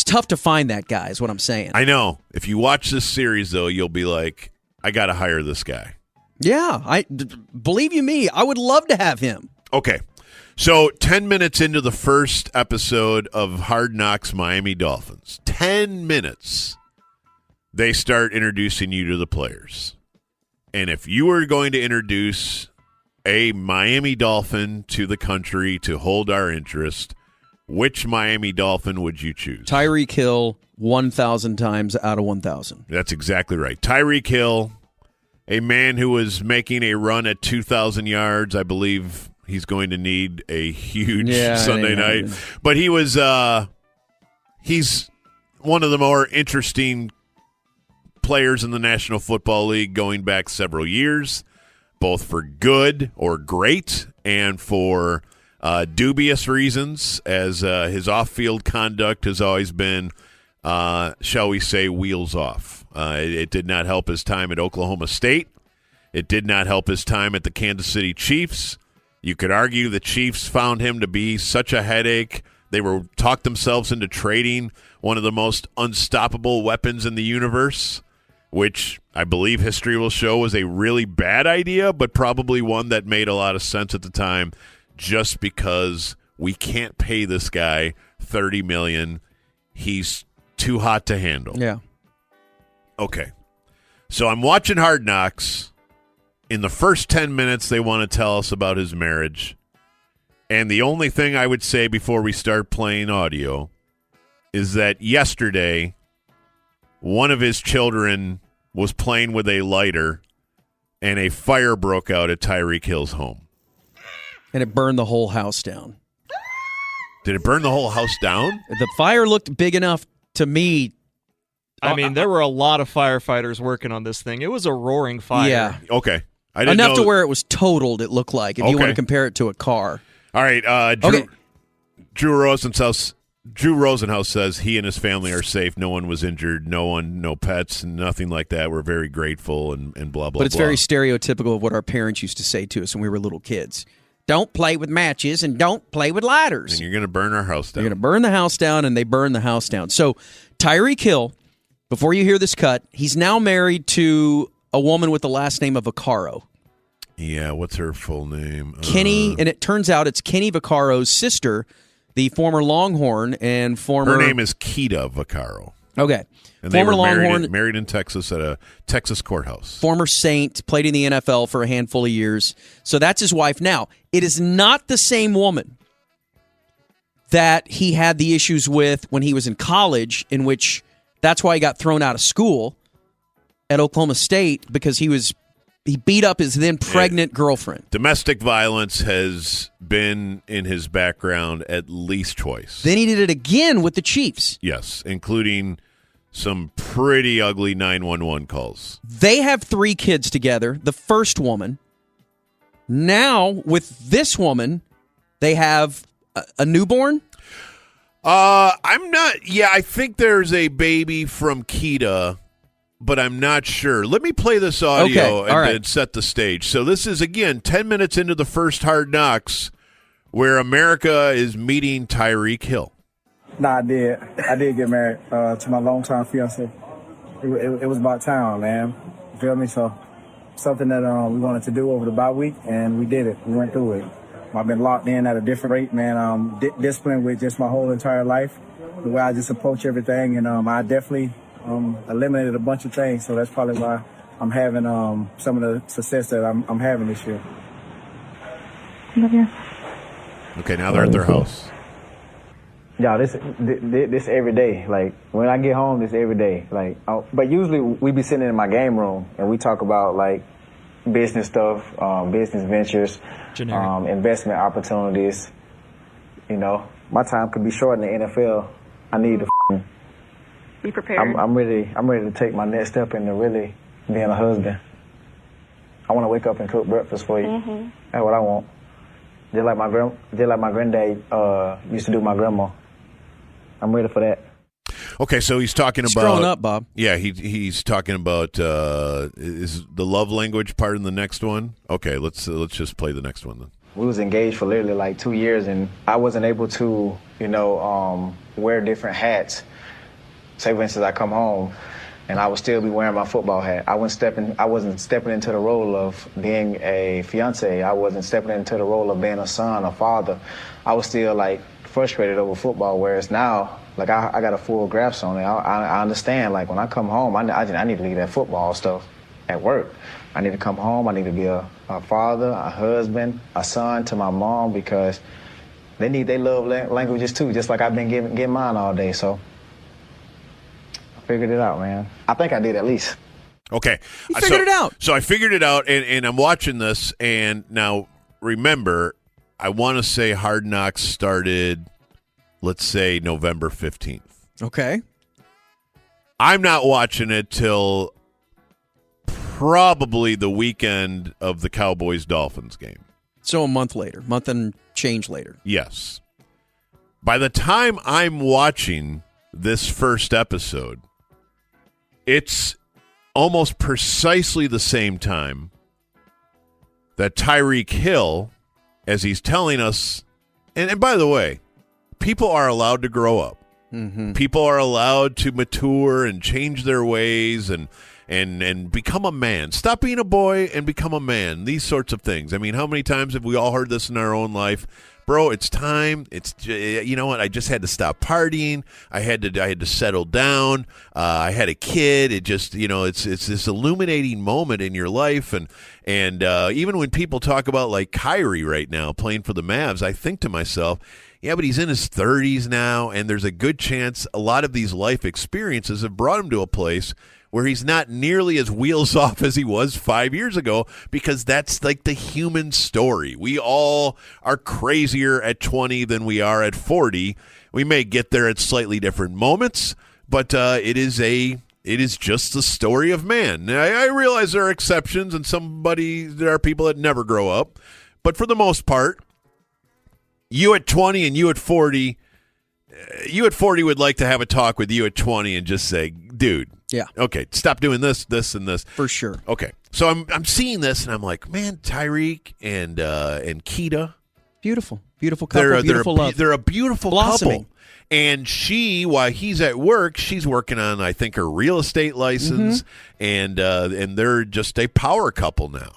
tough to find that guy is what I'm saying. I know. If you watch this series, though, you'll be like, I got to hire this guy. Yeah, believe you me, I would love to have him. Okay. So 10 minutes into the first episode of Hard Knocks Miami Dolphins, 10 minutes, they start introducing you to the players. And if you were going to introduce a Miami Dolphin to the country to hold our interest, which Miami Dolphin would you choose? Tyreek Hill 1,000 times out of 1,000. That's exactly right. Tyreek Hill, a man who was making a run at 2,000 yards. I believe he's going to need a huge Sunday night. But he was he's one of the more interesting players in the National Football League going back several years, both for good or great and for dubious reasons, as his off-field conduct has always been, shall we say, wheels off. It did not help his time at Oklahoma State. It did not help his time at the Kansas City Chiefs. You could argue the Chiefs found him to be such a headache. They talked themselves into trading one of the most unstoppable weapons in the universe, which I believe history will show was a really bad idea, but probably one that made a lot of sense at the time, just because we can't pay this guy $30 million. He's too hot to handle. Yeah. Okay. So I'm watching Hard Knocks. In the first 10 minutes, they want to tell us about his marriage. And the only thing I would say before we start playing audio is that yesterday, one of his children was playing with a lighter, and a fire broke out at Tyreek Hill's home. And it burned the whole house down. Did it burn the whole house down? The fire looked big enough to me. I mean, there were a lot of firefighters working on this thing. It was a roaring fire. Yeah. Okay. I didn't Enough know to where it was totaled, it looked like, if you want to compare it to a car. All right. Drew Rosenhaus says he and his family are safe. No one was injured. No pets, nothing like that. We're very grateful and blah, blah, But it's blah. very stereotypical of what our parents used to say to us when we were little kids. Don't play with matches and don't play with lighters. And you're going to burn our house down. You're going to burn the house down, and they burn the house down. So Tyreek Hill, before you hear this cut, he's now married to a woman with the last name of Vaccaro. Yeah, what's her full name? Kenny, and it turns out it's Kenny Vaccaro's sister, the former Longhorn and former... Her name is Keita Vaccaro. Okay. And former they were Longhorn, married in Texas at a Texas courthouse. Former Saint, played in the NFL for a handful of years. So that's his wife now. It is not the same woman that he had the issues with when he was in college, in which that's why he got thrown out of school at Oklahoma State, because he beat up his then pregnant girlfriend. Domestic violence has been in his background at least twice. Then he did it again with the Chiefs. Yes, including some pretty ugly 911 calls. They have 3 kids together, the first woman. Now, with this woman, they have a newborn? I'm not... Yeah, I think there's a baby from Keita, but I'm not sure. Let me play this audio and set the stage. So this is, again, 10 minutes into the first Hard Knocks, where America is meeting Tyreek Hill. Nah, I did. I did get married to my longtime fiance. It was about time, man. You feel me? So something that we wanted to do over the bye week, and we did it. We went through it. I've been locked in at a different rate, man. Disciplined with just my whole entire life, the way I just approach everything, and I definitely eliminated a bunch of things. So that's probably why I'm having some of the success that I'm having this year. Okay, now they're at their house. Yeah, this every day. Like when I get home, this every day. Like, but usually we be sitting in my game room and we talk about like business stuff, business ventures, investment opportunities. You know, my time could be short in the NFL. I need to be prepared. I'm ready to take my next step into really being a husband. I want to wake up and cook breakfast for you. Mm-hmm. That's what I want. Just like my granddad used to do my grandma. I'm ready for that. Okay, so he's talking about growing up, Bob. Yeah, he's talking about is the love language part in the next one. Okay, let's just play the next one then. We was engaged for literally like 2 years, and I wasn't able to, wear different hats. Say, for instance, I come home, and I would still be wearing my football hat. I wasn't stepping into the role of being a fiance. I wasn't stepping into the role of being a son, a father. I was still like frustrated over football, whereas now, like I got a full grasp on it. I understand, like when I come home, I need to leave that football stuff at work. I need to come home. I need to be a father, a husband, a son to my mom, because they need their love languages too, just like I've been getting mine all day. So I figured it out, man. I think I did at least. Okay. You figured it out. So I figured it out, and I'm watching this, and now remember, I want to say Hard Knocks started, let's say, November 15th. Okay. I'm not watching it till probably the weekend of the Cowboys-Dolphins game. So a month and change later. Yes. By the time I'm watching this first episode, it's almost precisely the same time that Tyreek Hill, as he's telling us, and by the way, people are allowed to grow up. Mm-hmm. People are allowed to mature and change their ways and become a man. Stop being a boy and become a man. These sorts of things. I mean, how many times have we all heard this in our own life? Bro, it's time. It's, you know what? I just had to stop partying. I had to settle down. I had a kid. It just, it's this illuminating moment in your life. And even when people talk about like Kyrie right now playing for the Mavs, I think to myself, yeah, but he's in his 30s now, and there's a good chance a lot of these life experiences have brought him to a place where he's not nearly as wheels off as he was 5 years ago, because that's like the human story. We all are crazier at 20 than we are at 40. We may get there at slightly different moments, but it is just the story of man. Now, I realize there are exceptions, and there are people that never grow up, but for the most part, you at 20 and you at 40, you at 40 would like to have a talk with you at 20 and just say, dude, yeah, okay, stop doing this, and this. For sure. Okay, so I'm seeing this, and I'm like, man, Tyreek and Keita. Beautiful couple, beautiful love. They're a beautiful blossoming couple. And she, while he's at work, she's working on, I think, her real estate license, and they're just a power couple now.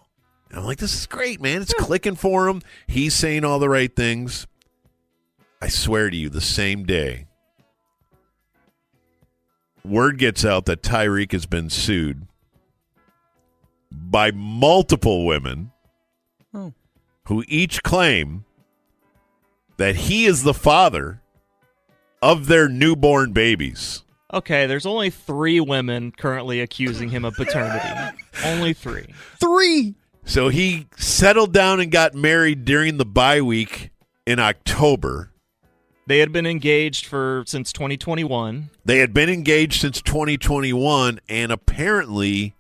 And I'm like, this is great, man. It's clicking for him. He's saying all the right things. I swear to you, the same day, word gets out that Tyreek has been sued by multiple women who each claim that he is the father of their newborn babies. Okay, there's only 3 women currently accusing him of paternity. Only 3. 3! So he settled down and got married during the bye week in October. They had been engaged since 2021. They had been engaged since 2021, and apparently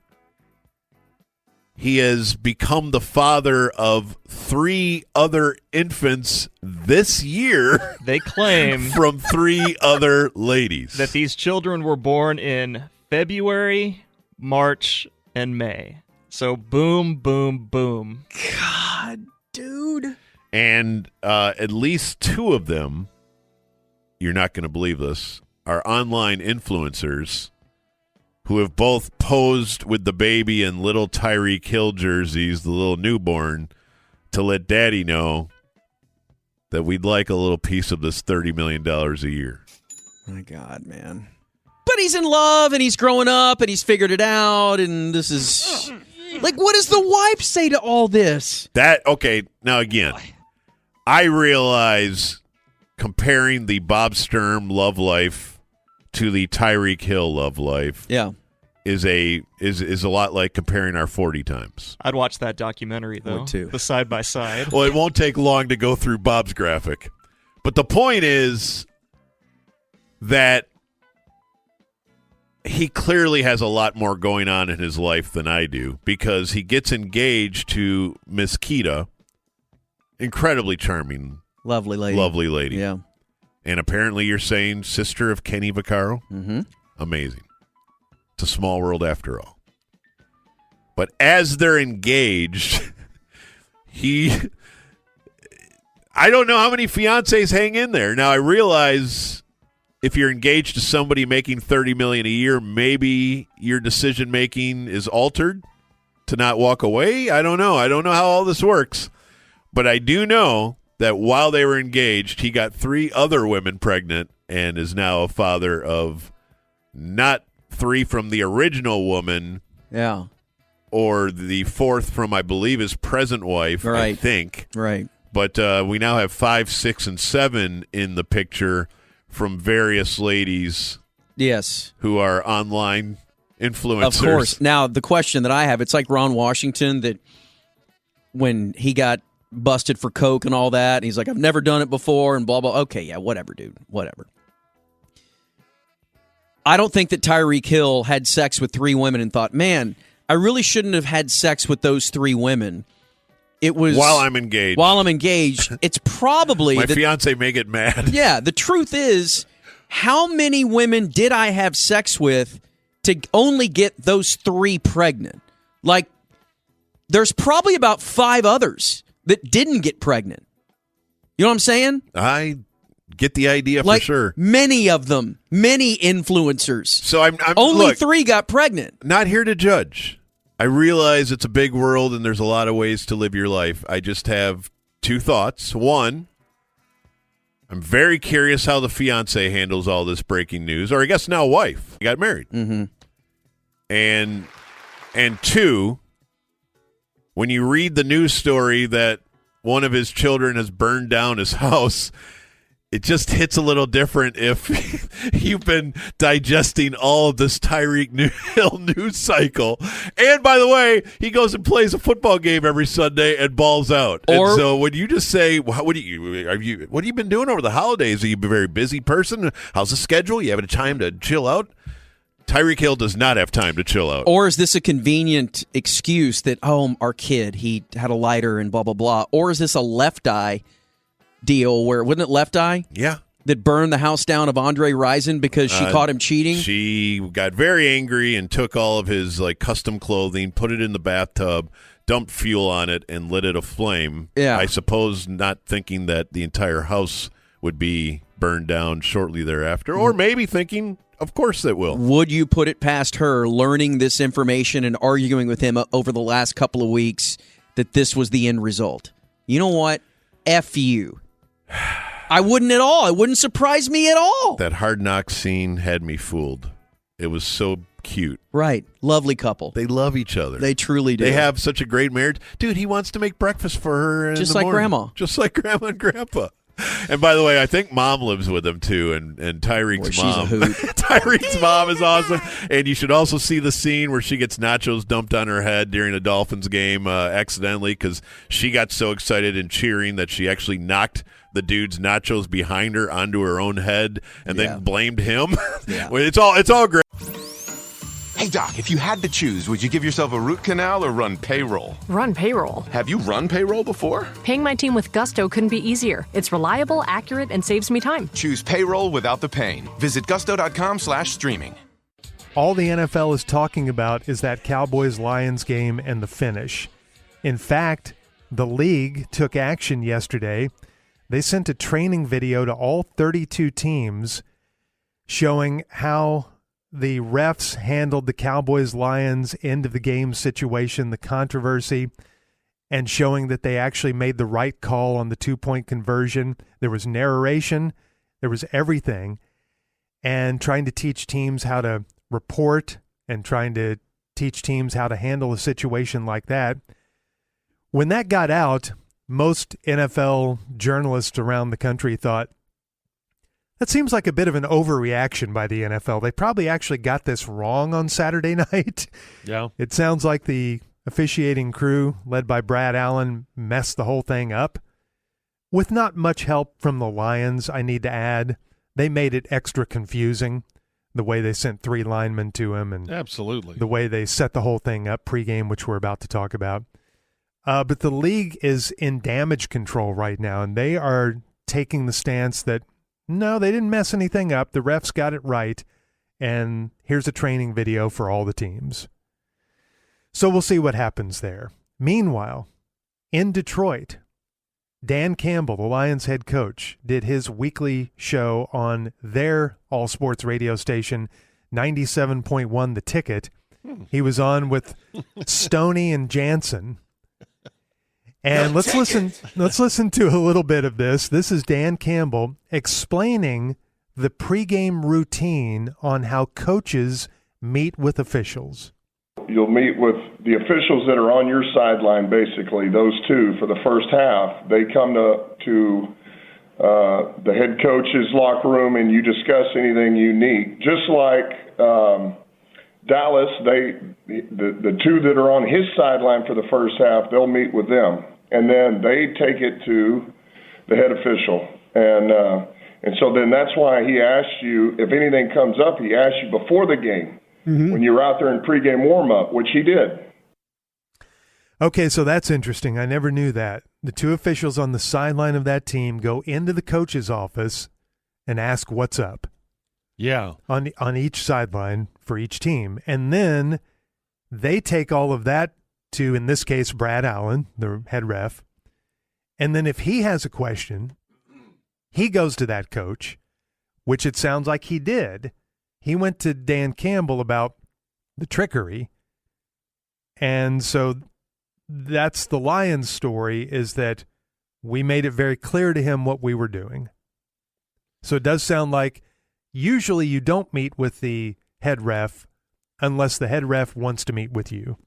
he has become the father of 3 other infants this year. They claim from 3 other ladies that these children were born in February, March, and May. So boom, boom, boom. God, dude. And at least 2 of them, you're not going to believe this, are online influencers who have both posed with the baby in little Tyreek Hill jerseys, the little newborn, to let daddy know that we'd like a little piece of this $30 million a year. My God, man. But he's in love, and he's growing up, and he's figured it out, and this is... Like, what does the wife say to all this? Okay, now again, I realize comparing the Bob Sturm love life to the Tyreek Hill love life is a lot like comparing our 40 times. I'd watch that documentary, though. Would too. The side by side. Well, it won't take long to go through Bob's graphic. But the point is that he clearly has a lot more going on in his life than I do, because he gets engaged to Miss Keita, incredibly charming, lovely lady. Yeah. And apparently you're saying sister of Kenny Vaccaro? Mm-hmm. Amazing. It's a small world after all. But as they're engaged, I don't know how many fiancés hang in there. Now, I realize if you're engaged to somebody making $30 million a year, maybe your decision making is altered to not walk away. I don't know how all this works, but I do know that while they were engaged, he got 3 other women pregnant and is now a father of not 3 from the original woman, yeah, or the 4th from, I believe, his present wife. Right. I think, right. But we now have 5, 6, and 7 in the picture from various ladies. Yes. Who are online influencers. Of course. Now, the question that I have, it's like Ron Washington that when he got busted for coke and all that, and he's like, I've never done it before, and blah, blah. Okay, yeah, whatever, dude. Whatever. I don't think that Tyreek Hill had sex with 3 women and thought, man, I really shouldn't have had sex with those 3 women. It was while I'm engaged. It's probably my fiance may get mad. Yeah, the truth is, how many women did I have sex with to only get those 3 pregnant? Like, there's probably about 5 others that didn't get pregnant. You know what I'm saying? I get the idea like, for sure. Many of them, many influencers. So I'm only look, 3 got pregnant. Not here to judge. I realize it's a big world and there's a lot of ways to live your life. I just have 2 thoughts. One, I'm very curious how the fiance handles all this breaking news, or I guess now wife. He got married. Mm-hmm. And 2, when you read the news story that one of his children has burned down his house, it just hits a little different if you've been digesting all of this Tyreek Hill news cycle. And by the way, he goes and plays a football game every Sunday and balls out. And so when you just say, what have you been doing over the holidays? Are you a very busy person? How's the schedule? You having time to chill out? Tyreek Hill does not have time to chill out. Or is this a convenient excuse that, our kid, he had a lighter and blah, blah, blah? Or is this a left eye deal where, wasn't it Left Eye? Yeah. That burned the house down of Andre Rison because she caught him cheating? She got very angry and took all of his custom clothing, put it in the bathtub, dumped fuel on it, and lit it aflame. Yeah. I suppose not thinking that the entire house would be burned down shortly thereafter, or maybe thinking, of course it will. Would you put it past her learning this information and arguing with him over the last couple of weeks that this was the end result? You know what? F you. I wouldn't at all. It wouldn't surprise me at all. That Hard Knocks scene had me fooled. It was so cute. Right. Lovely couple. They love each other. They truly do. They have such a great marriage. Dude, he wants to make breakfast for her just in the like morning. Grandma. Just like Grandma and Grandpa. And by the way, I think Mom lives with them too, and Tyreek's mom. She's a hoot. Tyreek's mom is awesome. And you should also see the scene where she gets nachos dumped on her head during a Dolphins game accidentally because she got so excited and cheering that she actually knocked the dude's nachos behind her onto her own head and then blamed him. Yeah. It's all great. Hey, Doc, if you had to choose, would you give yourself a root canal or run payroll? Run payroll. Have you run payroll before? Paying my team with Gusto couldn't be easier. It's reliable, accurate, and saves me time. Choose payroll without the pain. Visit gusto.com/streaming. All the NFL is talking about is that Cowboys-Lions game and the finish. In fact, the league took action yesterday. They sent a training video to all 32 teams showing how the refs handled the Cowboys-Lions end of the game situation, the controversy, and showing that they actually made the right call on the 2-point conversion. There was narration. There was everything. And trying to teach teams how to report and trying to teach teams how to handle a situation like that. When that got out, most NFL journalists around the country thought, that seems like a bit of an overreaction by the NFL. They probably actually got this wrong on Saturday night. Yeah. It sounds like the officiating crew, led by Brad Allen, messed the whole thing up. With not much help from the Lions, I need to add. They made it extra confusing, the way they sent 3 linemen to him and absolutely the way they set the whole thing up pregame, which we're about to talk about. But the league is in damage control right now, and they are taking the stance that no, they didn't mess anything up. The refs got it right, and here's a training video for all the teams. So we'll see what happens there. Meanwhile, in Detroit, Dan Campbell, the Lions head coach, did his weekly show on their all-sports radio station, 97.1 The Ticket. He was on with Stoney and Jansen. And let's listen to a little bit of this. This is Dan Campbell explaining the pregame routine on how coaches meet with officials. you'll meet with the officials that are on your sideline. Basically, those two for the first half. They come to the head coach's locker room, and you discuss anything unique. Just like Dallas, the two that are on his sideline for the first half, they'll meet with them, and then they take it to the head official, and so then that's why he asked you if anything comes up. He asked you before the game when you were out there in pregame warm-up, which he did. Okay, so that's interesting. I never knew that. The two officials on the sideline of that team go into the coach's office and ask what's up. Yeah. On each sideline for each team. And then they take all of that to, in this case, Brad Allen, the head ref. And then if he has a question, he goes to that coach, which it sounds like he did. He went to Dan Campbell about the trickery. And so that's the Lions story, is that we made it very clear to him what we were doing. So it does sound like usually you don't meet with the head ref unless the head ref wants to meet with you.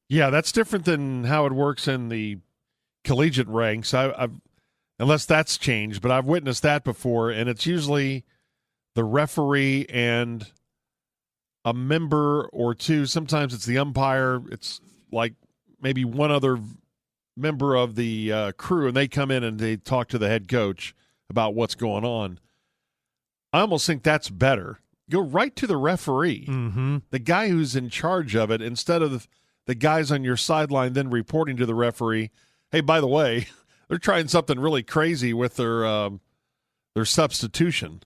Yeah, that's different than how it works in the collegiate ranks. I've unless that's changed, but I've witnessed that before, and it's usually the referee and a member or two. Sometimes it's the umpire. It's like maybe one other member of the crew, and they come in and they talk to the head coach about what's going on. I almost think that's better. Go right to the referee, the guy who's in charge of it, instead of the guys on your sideline then reporting to the referee, hey, by the way, they're trying something really crazy with their substitution.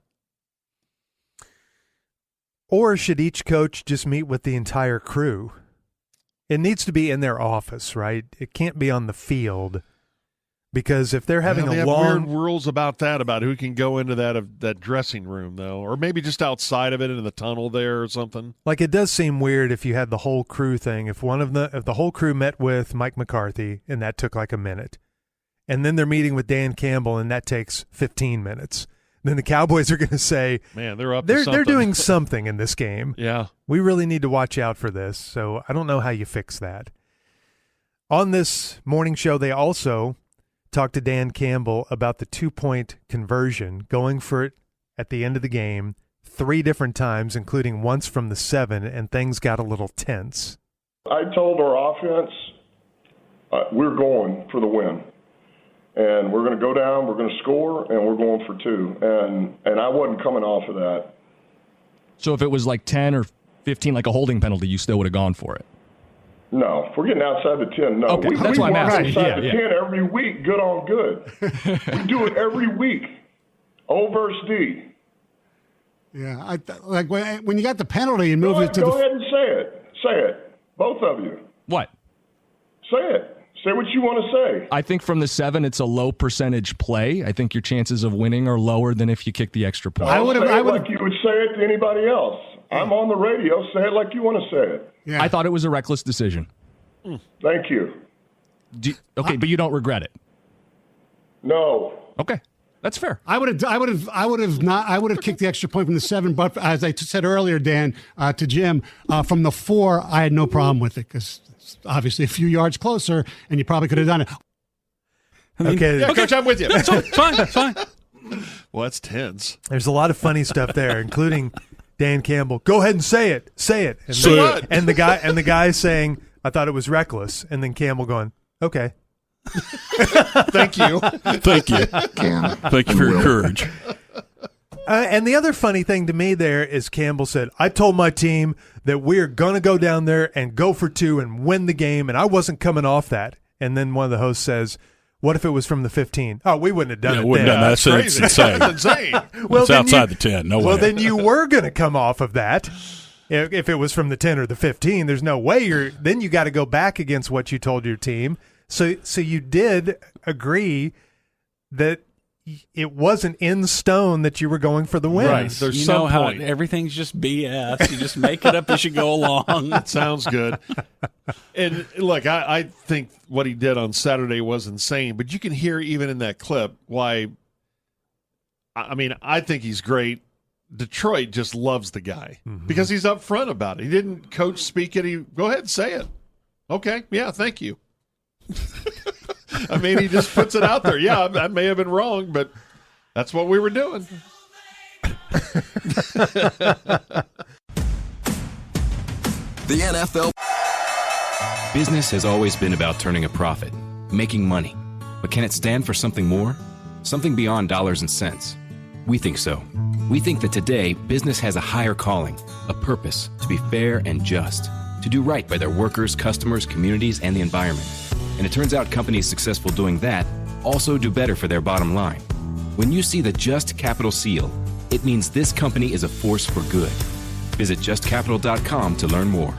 Or should each coach just meet with the entire crew? It needs to be in their office, right? It can't be on the field, because if they're having they a have long weird rules about that, about who can go into that dressing room, though, or maybe just outside of it in the tunnel there or something. Like, it does seem weird if you had the whole crew thing. If the whole crew met with Mike McCarthy and that took like a minute, and then they're meeting with Dan Campbell and that takes 15 minutes, then the Cowboys are going to say, "Man, they're up to something. They're doing something in this game. Yeah, we really need to watch out for this." So I don't know how you fix that. On this morning show, they also talked to Dan Campbell about the 2-point conversion, going for it at the end of the game 3 different times, including once from the 7, and things got a little tense. I told our offense, we're going for the win. And we're going to go down, we're going to score, and we're going for 2. And I wasn't coming off of that. So if it was like 10 or 15, like a holding penalty, you still would have gone for it? No, if we're getting outside the 10, no. Okay, that's why I'm asking. Outside the 10 every week, good on good. We do it every week. O versus D. Yeah, like when you got the penalty and moved it to go ahead and say it. Say it. Both of you. What? Say it. Say what you want to say. I think from the 7, it's a low percentage play. I think your chances of winning are lower than if you kick the extra point. I would like you would say it to anybody else. I'm on the radio. Say it like you want to say it. Yeah. I thought it was a reckless decision. Thank you. Okay, but you don't regret it. No. Okay, that's fair. I would have kicked the extra point from the 7, but as I said earlier, Dan, to Jim, from the 4, I had no problem with it because it's obviously a few yards closer, and you probably could have done it. Okay, Coach, I'm with you. It's fine. It's fine. Well, that's tense. There's a lot of funny stuff there, including Dan Campbell. Go ahead and say it. Say it. And Say it. And the guy saying, "I thought it was reckless," and then Campbell going, "Okay." Thank you. Thank you. Thank you for your courage. And the other funny thing to me there is Campbell said, "I told my team that we're going to go down there and go for 2 and win the game, and I wasn't coming off that." And then one of the hosts says, "What if it was from the 15? Oh, we wouldn't have done it wouldn't then." Have done that. That's insane. That's insane. Well, it's outside the 10. No way. Well, then you were going to come off of that. If it was from the 10 or the 15, there's no way then you got to go back against what you told your team. So you did agree that it wasn't in stone that you were going for the win. Right. There's you know some point. how everything's just BS. You just make it up as you go along. That sounds good. And look, I think what he did on Saturday was insane, but you can hear even in that clip why. I mean, I think he's great. Detroit just loves the guy because he's upfront about it. He didn't coach speak it. Go ahead and say it. Okay, yeah, thank you. I mean, he just puts it out there. Yeah, I may have been wrong, but that's what we were doing. The NFL. Business has always been about turning a profit, making money. But can it stand for something more? Something beyond dollars and cents? We think so. We think that today, business has a higher calling, a purpose to be fair and just, to do right by their workers, customers, communities, and the environment. And it turns out companies successful doing that also do better for their bottom line. When you see the Just Capital seal, it means this company is a force for good. Visit justcapital.com to learn more.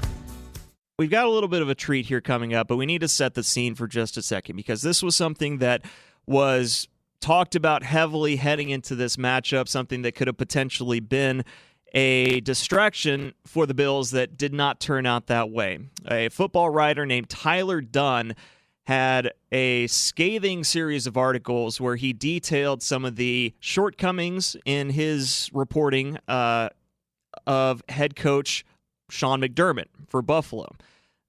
We've got a little bit of a treat here coming up, but we need to set the scene for just a second because this was something that was talked about heavily heading into this matchup, something that could have potentially been a distraction for the Bills that did not turn out that way. A football writer named Tyler Dunn had a scathing series of articles where he detailed some of the shortcomings in his reporting of head coach Sean McDermott for Buffalo,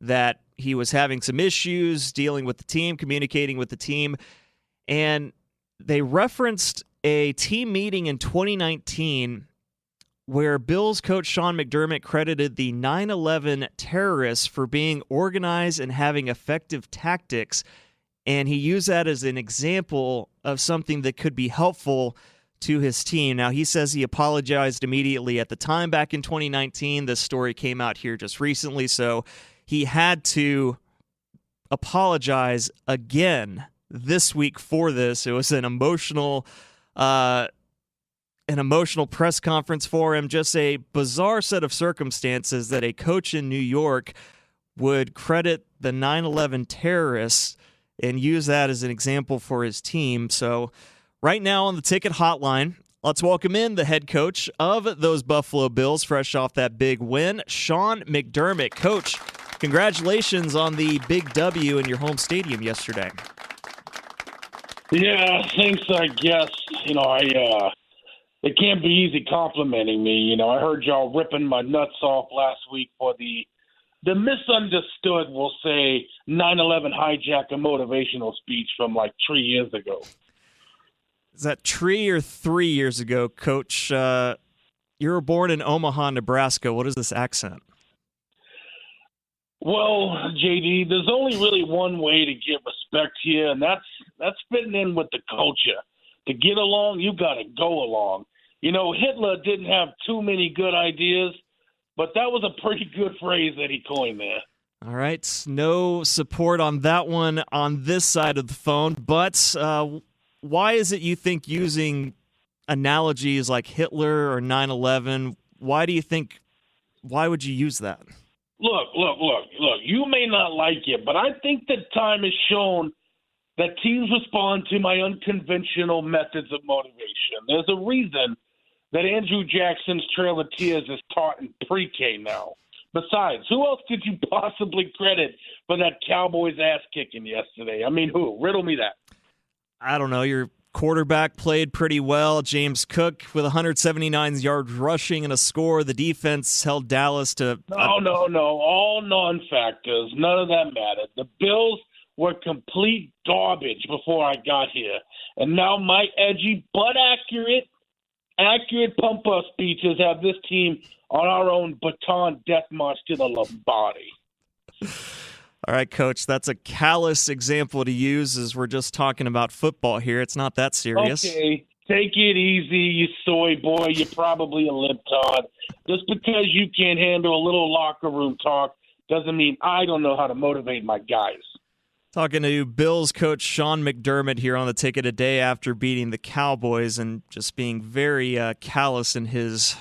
that he was having some issues dealing with the team, communicating with the team, and they referenced a team meeting in 2019 where Bills coach Sean McDermott credited the 9/11 terrorists for being organized and having effective tactics, and he used that as an example of something that could be helpful to his team. Now, he says he apologized immediately at the time back in 2019. This story came out here just recently, so he had to apologize again this week for this. It was an emotional press conference for him, just a bizarre set of circumstances that a coach in New York would credit the 9/11 terrorists and use that as an example for his team. So right now on the ticket hotline, let's welcome in the head coach of those Buffalo Bills, fresh off that big win, Sean McDermott. Coach, congratulations on the big W in your home stadium yesterday. Yeah, thanks, I guess. It can't be easy complimenting me. I heard y'all ripping my nuts off last week for the misunderstood, we'll say, 9/11 hijacker motivational speech from like 3 years ago. Is that 3 or 3 years ago, Coach? You were born in Omaha, Nebraska. What is this accent? Well, JD, there's only really one way to get respect here, and that's fitting in with the culture. To get along, you got to go along. Hitler didn't have too many good ideas, but that was a pretty good phrase that he coined there. All right, no support on that one on this side of the phone, but why is it you think using analogies like Hitler or 9/11, why would you use that? Look, you may not like it, but I think that time has shown that teams respond to my unconventional methods of motivation. There's a reason that Andrew Jackson's Trail of Tears is taught in pre-K now. Besides, who else could you possibly credit for that Cowboys ass-kicking yesterday? I mean, who? Riddle me that. I don't know. Your quarterback played pretty well. James Cook with 179 yards rushing and a score. The defense held Dallas to... No. All non-factors. None of that mattered. The Bills were complete garbage before I got here. And now my edgy but accurate pump-up speeches have this team on our own baton death march to the Lombardi. All right, Coach, that's a callous example to use as we're just talking about football here. It's not that serious. Okay, take it easy, you soy boy. You're probably a libtard. Just because you can't handle a little locker room talk doesn't mean I don't know how to motivate my guys. Talking to Bills coach Sean McDermott here on the ticket a day after beating the Cowboys and just being very callous in his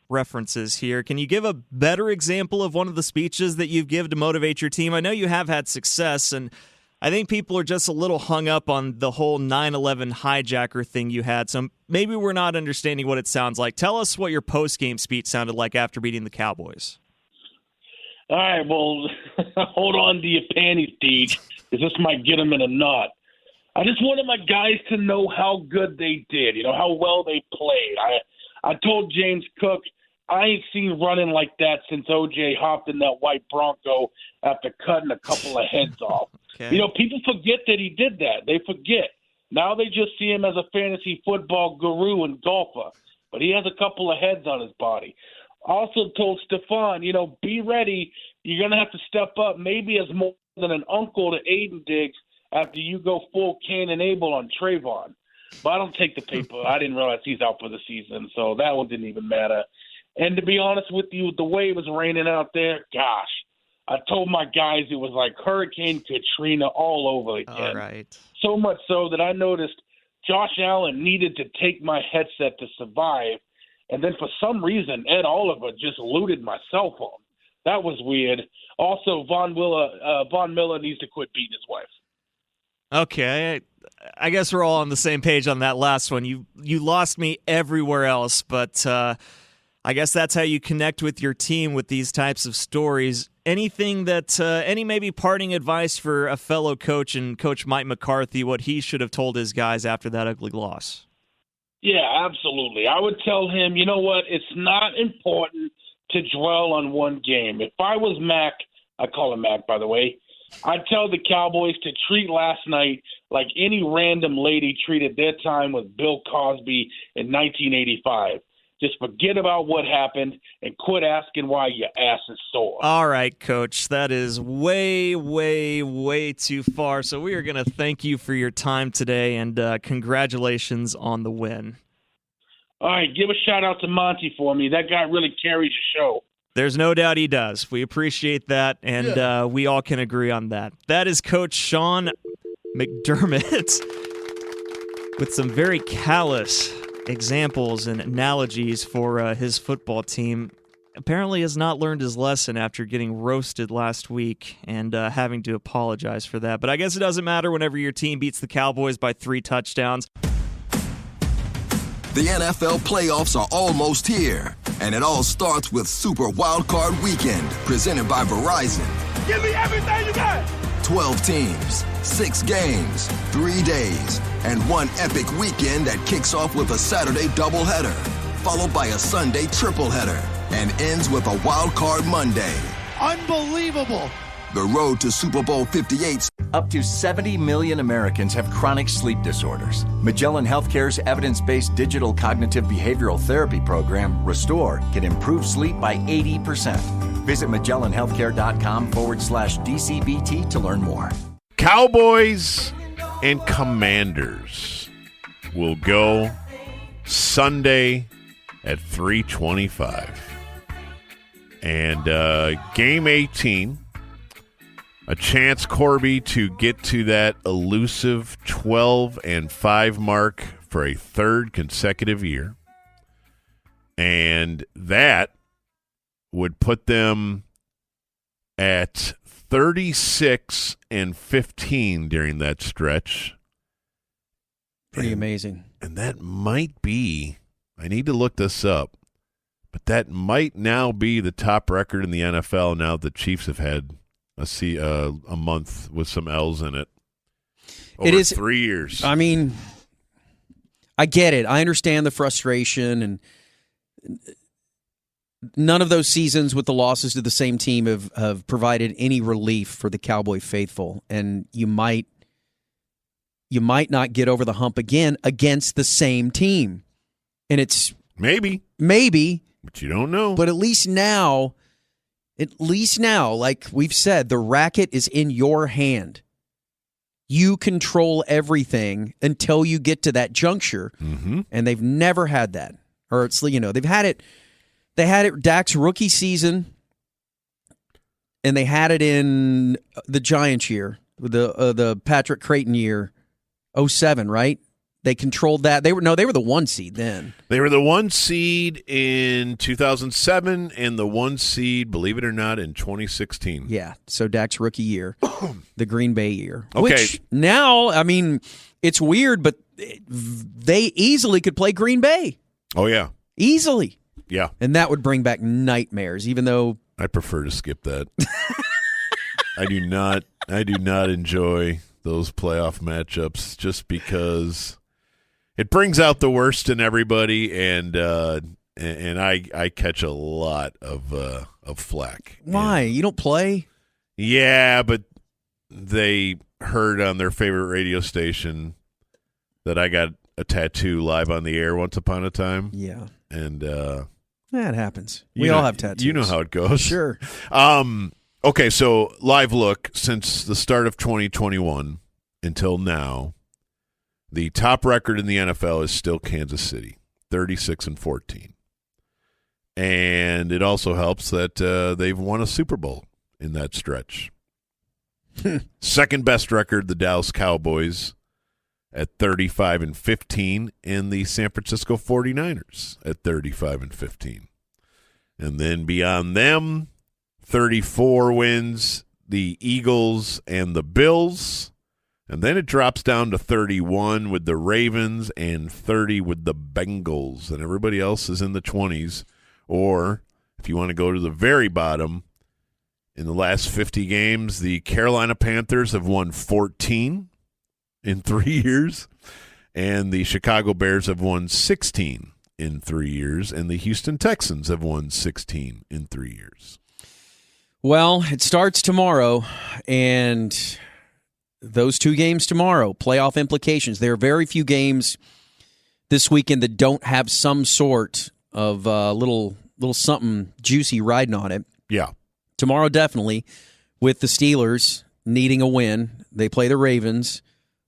references here. Can you give a better example of one of the speeches that you've given to motivate your team? I know you have had success, and I think people are just a little hung up on the whole 9/11 hijacker thing you had, so maybe we're not understanding what it sounds like. Tell us what your post-game speech sounded like after beating the Cowboys. All right, well, hold on to your panties, Deej, because this might get them in a knot. I just wanted my guys to know how good they did, how well they played. I told James Cook, I ain't seen running like that since O.J. hopped in that white Bronco after cutting a couple of heads off. Okay. You know, people forget that he did that. They forget. Now they just see him as a fantasy football guru and golfer. But he has a couple of heads on his body. Also told Stephon, you know, be ready. You're going to have to step up maybe as more than an uncle to Aiden Diggs after you go full Cain and Abel on Trayvon. But I don't take the paper. I didn't realize he's out for the season, so that one didn't even matter. And to be honest with you, the way it was raining out there, gosh, I told my guys it was like Hurricane Katrina all over again. All right. So much so that I noticed Josh Allen needed to take my headset to survive. And then for some reason, Ed Oliver just looted my cell phone. That was weird. Also, Von Miller needs to quit beating his wife. Okay, I guess we're all on the same page on that last one. You lost me everywhere else, but I guess that's how you connect with your team with these types of stories. Anything that any maybe parting advice for a fellow coach and Coach Mike McCarthy, what he should have told his guys after that ugly loss? Yeah, absolutely. I would tell him, you know what, it's not important to dwell on one game. If I was Mac, I call him Mac, by the way, I'd tell the Cowboys to treat last night like any random lady treated their time with Bill Cosby in 1985. Just forget about what happened and quit asking why your ass is sore. All right, Coach. That is way, way, way too far. So we are going to thank you for your time today, and congratulations on the win. All right, give a shout-out to Monty for me. That guy really carries the show. There's no doubt he does. We appreciate that, and we all can agree on that. That is Coach Sean McDermott with some very callous examples and analogies for his football team. Apparently has not learned his lesson after getting roasted last week and having to apologize for that. But I guess it doesn't matter whenever your team beats the Cowboys by 3 touchdowns. The NFL playoffs are almost here, and it all starts with Super Wildcard Weekend, presented by Verizon. Give me everything you got! 12 teams, 6 games, 3 days, and one epic weekend that kicks off with a Saturday doubleheader, followed by a Sunday tripleheader, and ends with a Wild Card Monday. Unbelievable! The road to Super Bowl 58. Up to 70 million Americans have chronic sleep disorders. Magellan Healthcare's evidence-based digital cognitive behavioral therapy program, Restore, can improve sleep by 80%. Visit MagellanHealthcare.com/DCBT to learn more. Cowboys and Commanders will go Sunday at 3:25. And game 18, a chance, Corby, to get to that elusive 12-5 mark for a third consecutive year. And that would put them at 36-15 during that stretch. Pretty amazing. And that might be, I need to look this up, but that might now be the top record in the NFL now the Chiefs have had a month with some L's in it. It is 3 years. I mean, I get it. I understand the frustration, and none of those seasons with the losses to the same team have provided any relief for the Cowboy faithful, and you might not get over the hump again against the same team. And it's maybe, but you don't know. But at least now, like we've said, the racket is in your hand. You control everything until you get to that juncture, and they've never had that. Or it's, they've had it. They had it Dak's rookie season, and they had it in the Giants year, the Patrick Creighton year, 2007, right? They controlled that. They were the 1 seed then. They were the 1 seed in 2007 and the 1 seed, believe it or not, in 2016. Yeah, so Dak's rookie year, the Green Bay year. Okay. Which now, I mean, it's weird, but they easily could play Green Bay. Oh, yeah. Easily. Yeah. And that would bring back nightmares, even though I prefer to skip that. I do not enjoy those playoff matchups just because It brings out the worst in everybody, and I catch a lot of flack. Why? You don't play? Yeah, but they heard on their favorite radio station that I got a tattoo live on the air once upon a time. Yeah. And that happens. We all have tattoos. You know how it goes. Sure. Okay, so live look, since the start of 2021 until now, the top record in the NFL is still Kansas City, 36-14. And it also helps that they've won a Super Bowl in that stretch. Second best record, the Dallas Cowboys at 35-15, and the San Francisco 49ers at 35-15. And then beyond them, 34 wins, the Eagles and the Bills. And then it drops down to 31 with the Ravens and 30 with the Bengals. And everybody else is in the 20s. Or, if you want to go to the very bottom, in the last 50 games, the Carolina Panthers have won 14 in 3 years. And the Chicago Bears have won 16 in 3 years. And the Houston Texans have won 16 in 3 years. Well, it starts tomorrow, and those 2 games tomorrow, playoff implications. There are very few games this weekend that don't have some sort of little something juicy riding on it. Yeah. Tomorrow, definitely, with the Steelers needing a win. They play the Ravens,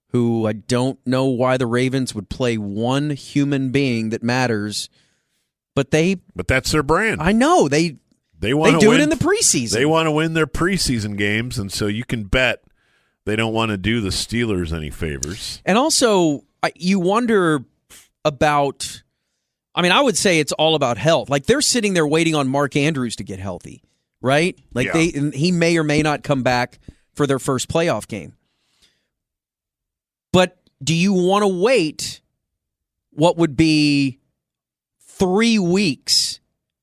who I don't know why the Ravens would play one human being that matters, but that's their brand. I know. They do it in the preseason. They want to win their preseason games, and so you can bet they don't want to do the Steelers any favors. And also, you wonder about, I would say it's all about health. Like, they're sitting there waiting on Mark Andrews to get healthy, right? Like, he may or may not come back for their first playoff game. But do you want to wait what would be 3 weeks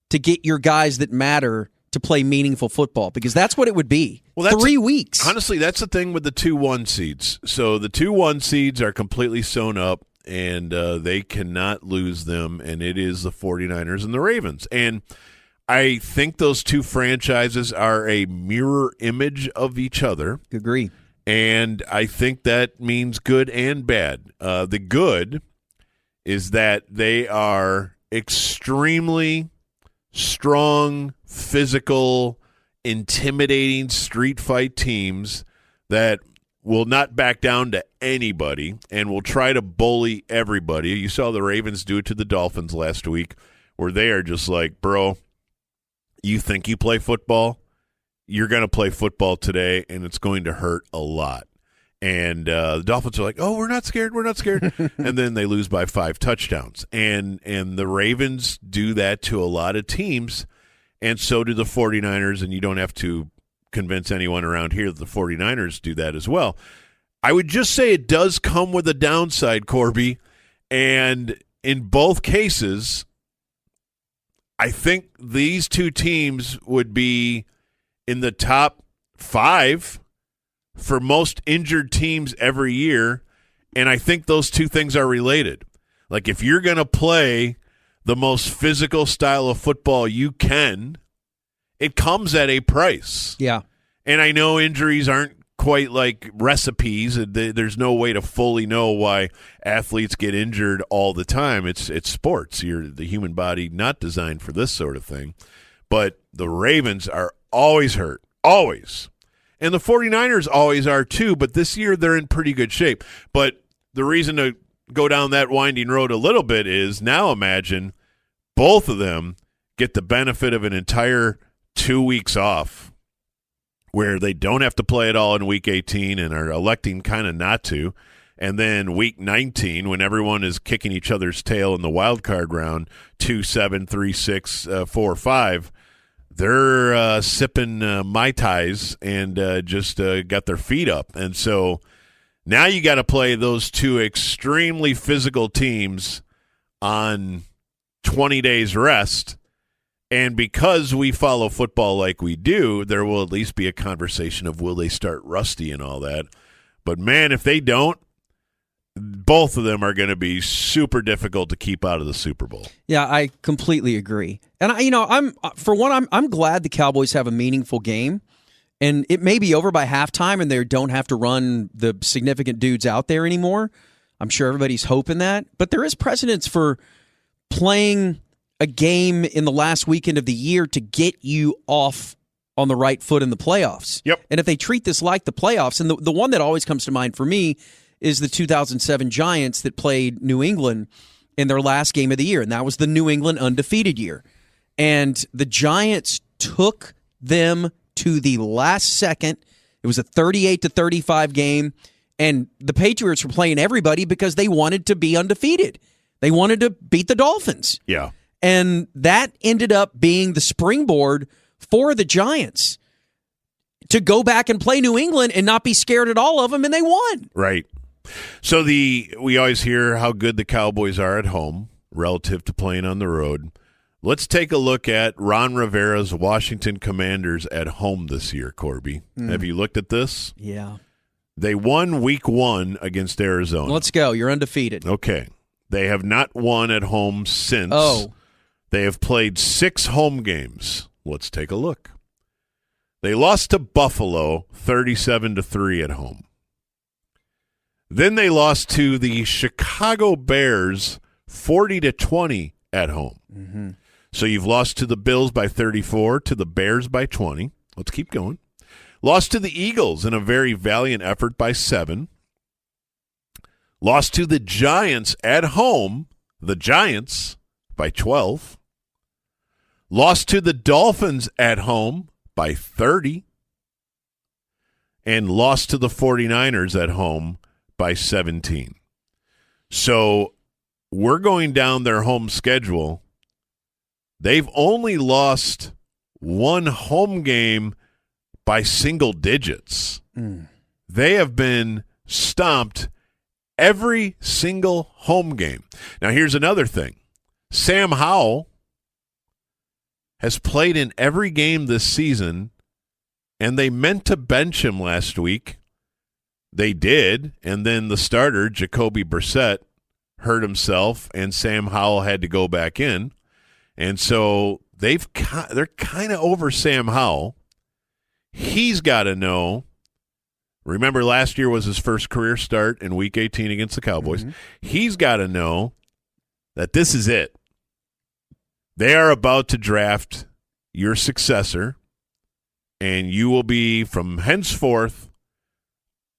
to get your guys that matter to play meaningful football? Because that's what it would be. Well, 3 weeks. Honestly, that's the thing with the 2-1 seeds. So the 2-1 seeds are completely sewn up, and they cannot lose them, and it is the 49ers and the Ravens. And I think those two franchises are a mirror image of each other. Agree. And I think that means good and bad. The good is that they are extremely strong, physical, intimidating street fight teams that will not back down to anybody and will try to bully everybody. You saw the Ravens do it to the Dolphins last week, where they are just like, bro, you think you play football? You're going to play football today, and it's going to hurt a lot. And the Dolphins are like, oh, we're not scared. And then they lose by 5 touchdowns. And the Ravens do that to a lot of teams, and so do the 49ers, and you don't have to convince anyone around here that the 49ers do that as well. I would just say it does come with a downside, Corby, and in both cases, I think these two teams would be in the top 5 for most injured teams every year, and I think those two things are related. Like, if you're going to play the most physical style of football you can, it comes at a price. Yeah. And I know injuries aren't quite like recipes. There's no way to fully know why athletes get injured all the time. It's sports. You're the human body not designed for this sort of thing. But the Ravens are always hurt. Always. And the 49ers always are too, but this year they're in pretty good shape. But the reason to go down that winding road a little bit is now imagine both of them get the benefit of an entire 2 weeks off where they don't have to play at all in Week 18 and are electing kind of not to. And then Week 19, when everyone is kicking each other's tail in the wild card round, 2-7, 3-6, 4-5, they're sipping Mai Tais and just got their feet up. And so now you got to play those two extremely physical teams on 20 days rest. And because we follow football like we do, there will at least be a conversation of will they start rusty and all that. But, man, if they don't, both of them are going to be super difficult to keep out of the Super Bowl. Yeah, I completely agree. And I'm glad the Cowboys have a meaningful game, and it may be over by halftime, and they don't have to run the significant dudes out there anymore. I'm sure everybody's hoping that, but there is precedence for playing a game in the last weekend of the year to get you off on the right foot in the playoffs. Yep. And if they treat this like the playoffs, and the one that always comes to mind for me is the 2007 Giants that played New England in their last game of the year, and that was the New England undefeated year. And the Giants took them to the last second. It was a 38-35 game, and the Patriots were playing everybody because they wanted to be undefeated. They wanted to beat the Dolphins. Yeah. And that ended up being the springboard for the Giants to go back and play New England and not be scared at all of them, and they won. Right. So we always hear how good the Cowboys are at home relative to playing on the road. Let's take a look at Ron Rivera's Washington Commanders at home this year, Corby. Have you looked at this? Yeah. They won week 1 against Arizona. Let's go. You're undefeated. Okay. They have not won at home since. Oh. They have played 6 home games. Let's take a look. They lost to Buffalo 37-3 at home. Then they lost to the Chicago Bears 40-20 at home. Mm-hmm. So you've lost to the Bills by 34, to the Bears by 20. Let's keep going. Lost to the Eagles in a very valiant effort by 7. Lost to the Giants at home, the Giants, by 12. Lost to the Dolphins at home by 30. And lost to the 49ers at home by 17. So we're going down their home schedule. They've only lost one home game by single digits. They have been stomped every single home game. Now, here's another thing. Sam Howell has played in every game this season, and they meant to bench him last week. They did, and then the starter, Jacoby Brissett, hurt himself, and Sam Howell had to go back in. And so they're kind of over Sam Howell. He's got to know. Remember, last year was his first career start in Week 18 against the Cowboys. Mm-hmm. He's got to know that this is it. They are about to draft your successor, and you will be, from henceforth,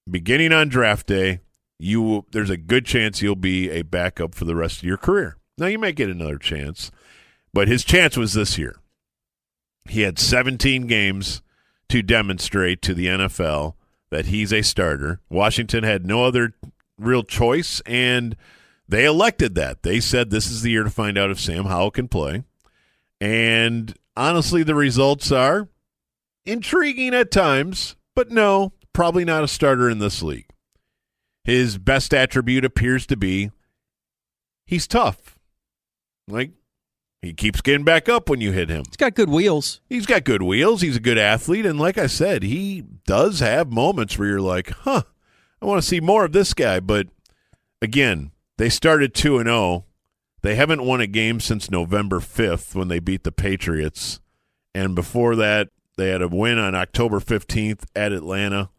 beginning on draft day, there's a good chance you'll be a backup for the rest of your career. Now, you may get another chance, but his chance was this year. He had 17 games to demonstrate to the NFL that he's a starter. Washington had no other real choice, and they elected that. They said this is the year to find out if Sam Howell can play. And honestly, the results are intriguing at times, but no, probably not a starter in this league. His best attribute appears to be he's tough. Like, he keeps getting back up when you hit him. He's got good wheels. He's got good wheels. He's a good athlete. And like I said, he does have moments where you're like, I want to see more of this guy. But again, they started 2-0. They haven't won a game since November 5th when they beat the Patriots. And before that, they had a win on October 15th at Atlanta.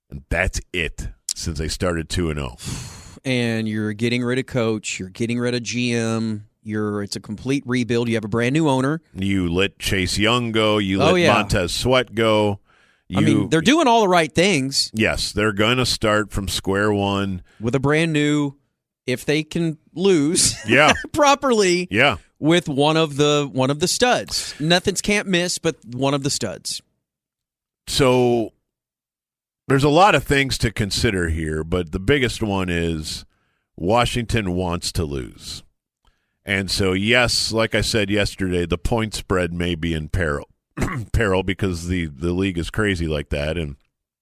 And that's it since they started 2-0. And you're getting rid of coach. You're getting rid of GM. It's a complete rebuild. You have a brand new owner. You let Chase Young go. You let Montez Sweat go. They're doing all the right things. Yes, they're going to start from square one with a brand new. If they can lose, properly, yeah, with one of the studs. Nothing's can't miss, but one of the studs. So there's a lot of things to consider here, but the biggest one is Washington wants to lose. And so, yes, like I said yesterday, the point spread may be in peril because the league is crazy like that.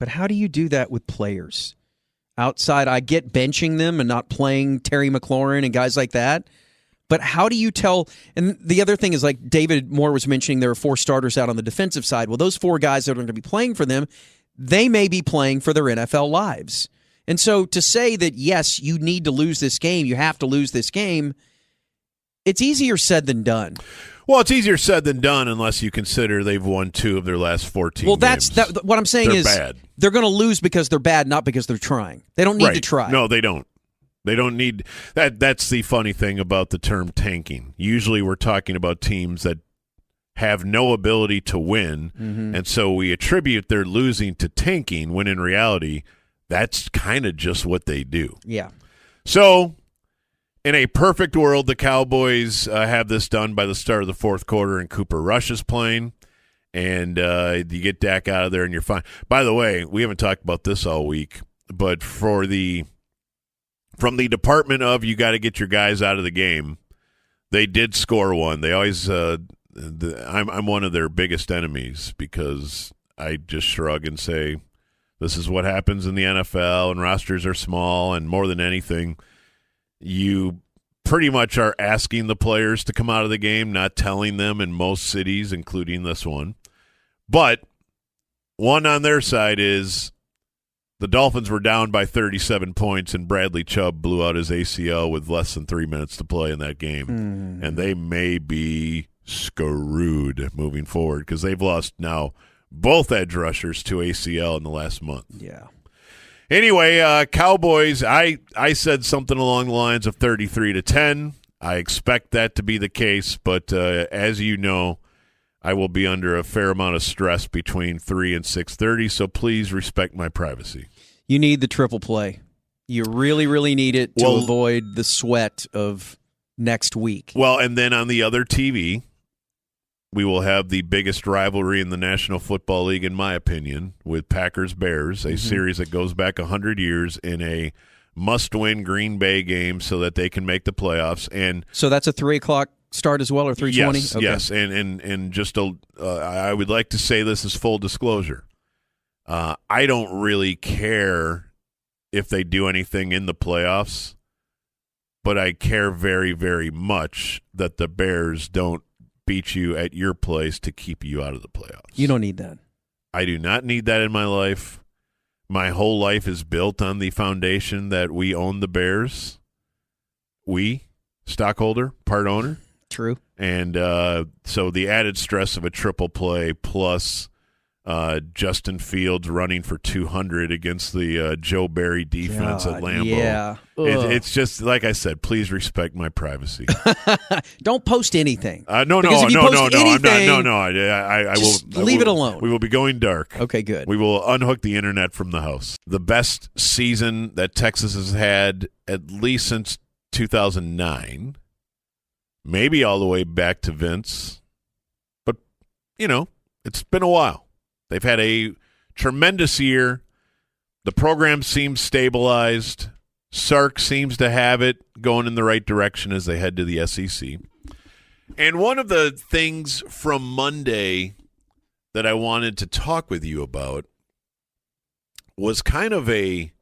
But how do you do that with players? Outside, I get benching them and not playing Terry McLaurin and guys like that. But how do you tell? And the other thing is, like David Moore was mentioning, there are 4 starters out on the defensive side. Well, those 4 guys that are going to be playing for them, they may be playing for their NFL lives. And so to say that, yes, you need to lose this game, you have to lose this game, it's easier said than done. Well, it's easier said than done unless you consider they've won 2 of their last 14 Well, games. What I'm saying They're is bad. They're going to lose because they're bad, not because they're trying. They don't need to try. No, they don't. They don't need that. That's the funny thing about the term tanking. Usually we're talking about teams that have no ability to win, and so we attribute their losing to tanking, when in reality, that's kind of just what they do. Yeah. So, in a perfect world, the Cowboys have this done by the start of the fourth quarter, and Cooper Rush is playing, and you get Dak out of there, and you're fine. By the way, we haven't talked about this all week, but from the department of you got to get your guys out of the game, they did score one. They always I'm one of their biggest enemies because I just shrug and say, this is what happens in the NFL, and rosters are small, and more than anything, you pretty much are asking the players to come out of the game, not telling them in most cities, including this one. But one on their side is the Dolphins were down by 37 points, and Bradley Chubb blew out his ACL with less than 3 minutes to play in that game. And they may be screwed moving forward because they've lost now both edge rushers to ACL in the last month. Yeah. Anyway, Cowboys, I said something along the lines of 33-10. I expect that to be the case, but as you know, I will be under a fair amount of stress between 3 and 6:30, so please respect my privacy. You need the triple play. You really, really need it to avoid the sweat of next week. Well, and then on the other TV, we will have the biggest rivalry in the National Football League, in my opinion, with Packers-Bears, a series that goes back 100 years in a must-win Green Bay game so that they can make the playoffs. And so that's a 3 o'clock start as well, or 3:20? Yes, yes. And just I would like to say this as full disclosure. I don't really care if they do anything in the playoffs, but I care very, very much that the Bears don't beat you at your place to keep you out of the playoffs. You don't need that. I do not need that in my life. My whole life is built on the foundation that we own the Bears. We, stockholder, part owner. True. And so the added stress of a triple play plus Justin Fields running for 200 against the Joe Barry defense at Lambeau. Yeah. It's just, like I said, please respect my privacy. Don't post anything. No. I'm not. I will leave it alone. We will be going dark. Okay, good. We will unhook the internet from the house. The best season that Texas has had at least since 2009. Maybe all the way back to Vince. But, it's been a while. They've had a tremendous year. The program seems stabilized. Sark seems to have it going in the right direction as they head to the SEC. And one of the things from Monday that I wanted to talk with you about was kind of it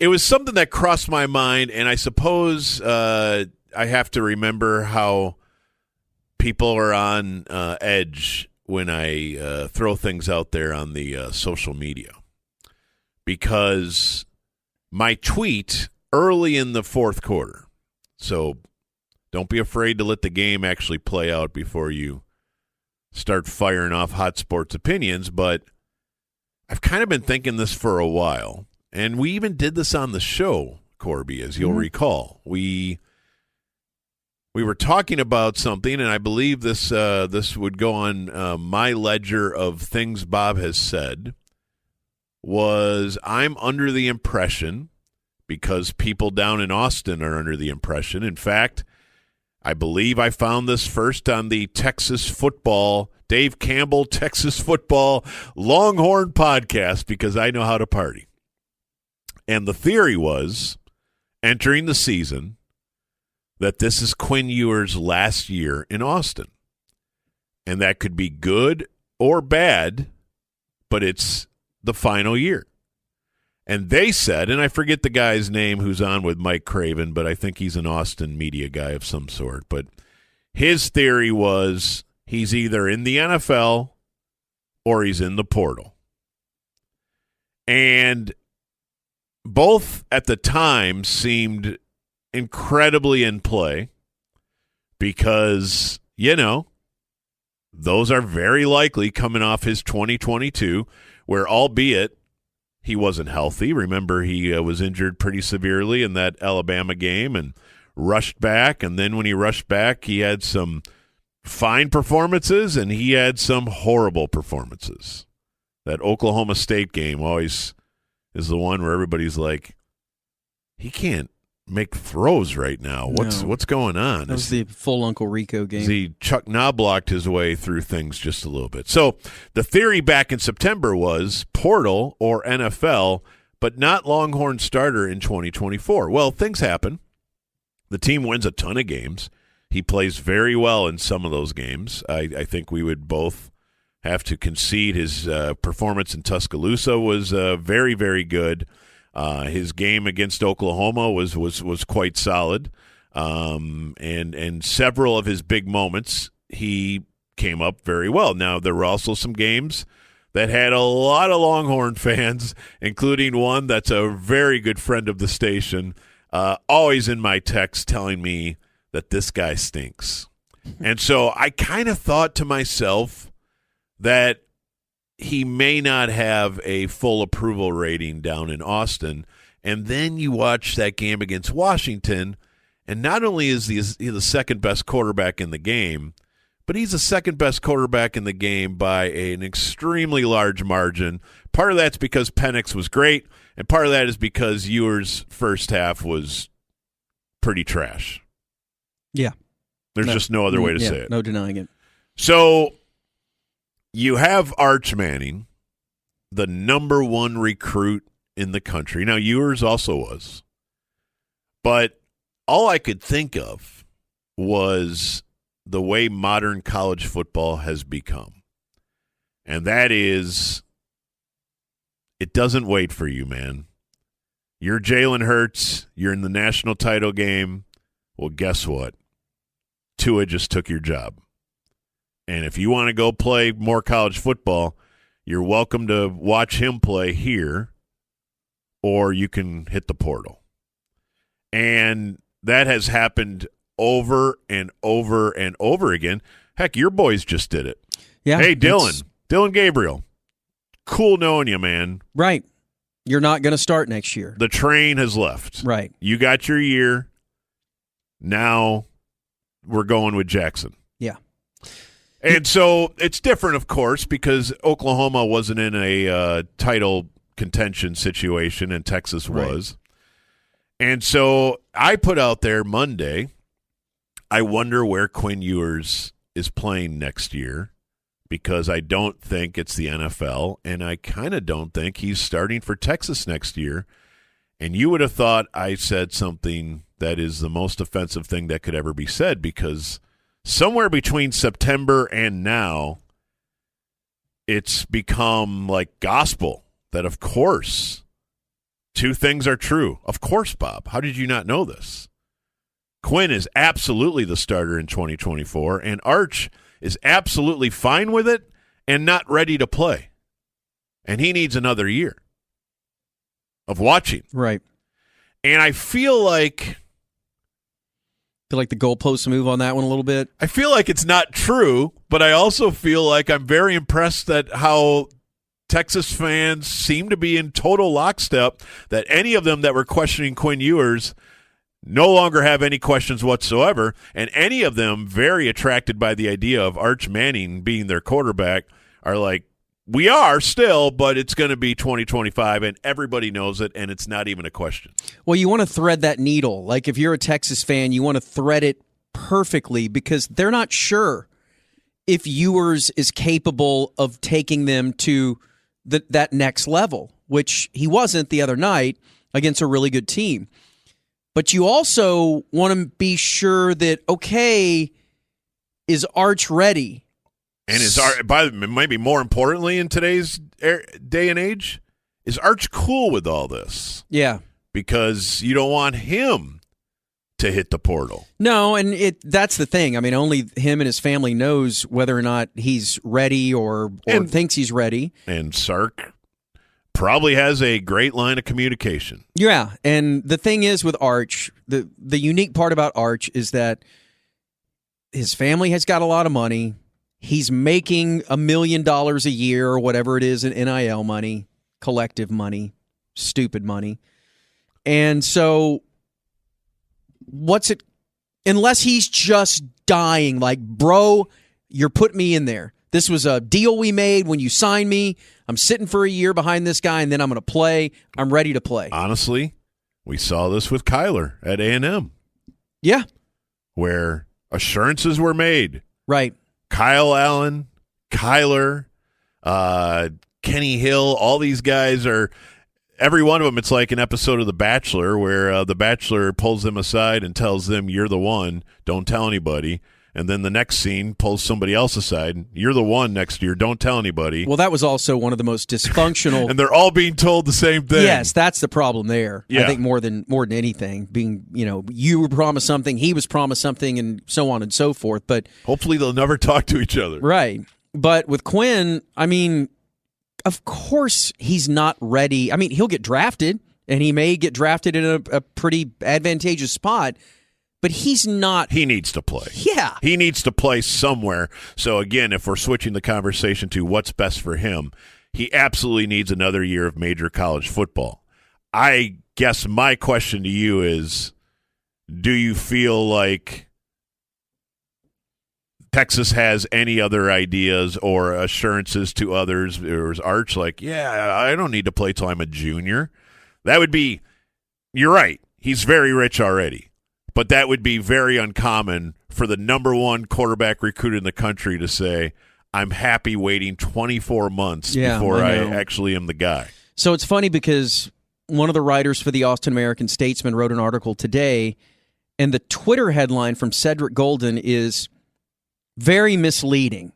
was something that crossed my mind, and I suppose I have to remember how people are on edge when I throw things out there on the social media. Because my tweet early in the fourth quarter, so don't be afraid to let the game actually play out before you start firing off hot sports opinions, but I've kind of been thinking this for a while. And we even did this on the show, Corby, as you'll recall. We were talking about something, and I believe this would go on my ledger of things Bob has said, was I'm under the impression, because people down in Austin are under the impression. In fact, I believe I found this first on the Texas football, Dave Campbell, Texas football Longhorn podcast, because I know how to party. And the theory was, entering the season, that this is Quinn Ewers' last year in Austin. And that could be good or bad, but it's the final year. And they said, and I forget the guy's name who's on with Mike Craven, but I think he's an Austin media guy of some sort. But his theory was he's either in the NFL or he's in the portal. And both at the time seemed incredibly in play because, those are very likely coming off his 2022, where albeit he wasn't healthy. Remember, he was injured pretty severely in that Alabama game and rushed back. And then when he rushed back, he had some fine performances and he had some horrible performances. That Oklahoma State game always is the one where everybody's like, he can't make throws right now. What's going on? That was the full Uncle Rico game. He Chuck Knoblocked his way through things just a little bit. So the theory back in September was portal or NFL, but not Longhorn starter in 2024. Well, things happen. The team wins a ton of games. He plays very well in some of those games. I think we would both have to concede his performance in Tuscaloosa was very, very good. His game against Oklahoma was quite solid, and several of his big moments he came up very well. Now there were also some games that had a lot of Longhorn fans, including one that's a very good friend of the station, always in my text telling me that this guy stinks, and so I kind of thought to myself that he may not have a full approval rating down in Austin. And then you watch that game against Washington, and not only is he the second-best quarterback in the game, but he's the second-best quarterback in the game by an extremely large margin. Part of that's because Penix was great, and part of that is because Ewer's first half was pretty trash. Yeah. There's just no other way to say it. No denying it. So you have Arch Manning, the number one recruit in the country. Now, Ewers also was. But all I could think of was the way modern college football has become. And that is, it doesn't wait for you, man. You're Jalen Hurts. You're in the national title game. Well, guess what? Tua just took your job. And if you want to go play more college football, you're welcome to watch him play here, or you can hit the portal. And that has happened over and over and over again. Heck, your boys just did it. Yeah. Hey, Dylan Gabriel. Cool knowing you, man. Right. You're not going to start next year. The train has left. Right. You got your year. Now we're going with Jackson. Yeah. And so it's different, of course, because Oklahoma wasn't in a title contention situation and Texas was. Right. And so I put out there Monday, I wonder where Quinn Ewers is playing next year, because I don't think it's the NFL, and I kind of don't think he's starting for Texas next year. And you would have thought I said something that is the most offensive thing that could ever be said, because somewhere between September and now, it's become like gospel that, of course, two things are true. Of course, Bob. How did you not know this? Quinn is absolutely the starter in 2024, and Arch is absolutely fine with it and not ready to play. And he needs another year of watching. Right. And I feel like the goalposts move on that one a little bit. I feel like it's not true, but I also feel like I'm very impressed that how Texas fans seem to be in total lockstep, that any of them that were questioning Quinn Ewers no longer have any questions whatsoever, and any of them very attracted by the idea of Arch Manning being their quarterback are like, we are still, but it's going to be 2025, and everybody knows it, and it's not even a question. Well, you want to thread that needle. Like, if you're a Texas fan, you want to thread it perfectly, because they're not sure if Ewers is capable of taking them to that next level, which he wasn't the other night against a really good team. But you also want to be sure that, okay, is Arch ready? And is maybe more importantly in today's day and age, is Arch cool with all this? Yeah. Because you don't want him to hit the portal. No, and that's the thing. I mean, only him and his family knows whether or not he's ready or thinks he's ready. And Sark probably has a great line of communication. Yeah, and the thing is with Arch, the unique part about Arch is that his family has got a lot of money. He's making $1 million a year or whatever it is in NIL money, collective money, stupid money. And so unless he's just dying, like, bro, you're putting me in there. This was a deal we made when you signed me. I'm sitting for a year behind this guy, and then I'm going to play. I'm ready to play. Honestly, we saw this with Kyler at A&M. Yeah. Where assurances were made. Right. Kyle Allen, Kyler, Kenny Hill, all these guys are, every one of them, it's like an episode of The Bachelor where The Bachelor pulls them aside and tells them, you're the one, don't tell anybody. And then the next scene pulls somebody else aside. You're the one next year. Don't tell anybody. Well, that was also one of the most dysfunctional. And they're all being told the same thing. Yes, that's the problem there. Yeah. I think more than anything, being, you were promised something, he was promised something, and so on and so forth. But hopefully they'll never talk to each other. Right. But with Quinn, I mean, of course he's not ready. I mean, he'll get drafted, and he may get drafted in a pretty advantageous spot. But he's not. He needs to play. Yeah. He needs to play somewhere. So, again, if we're switching the conversation to what's best for him, he absolutely needs another year of major college football. I guess my question to you is, do you feel like Texas has any other ideas or assurances to others? Or is Arch like, yeah, I don't need to play till I'm a junior? That would be, you're right, he's very rich already. But that would be very uncommon for the number one quarterback recruit in the country to say, I'm happy waiting 24 months before I actually am the guy. So it's funny because one of the writers for the Austin American-Statesman wrote an article today, and the Twitter headline from Cedric Golden is very misleading.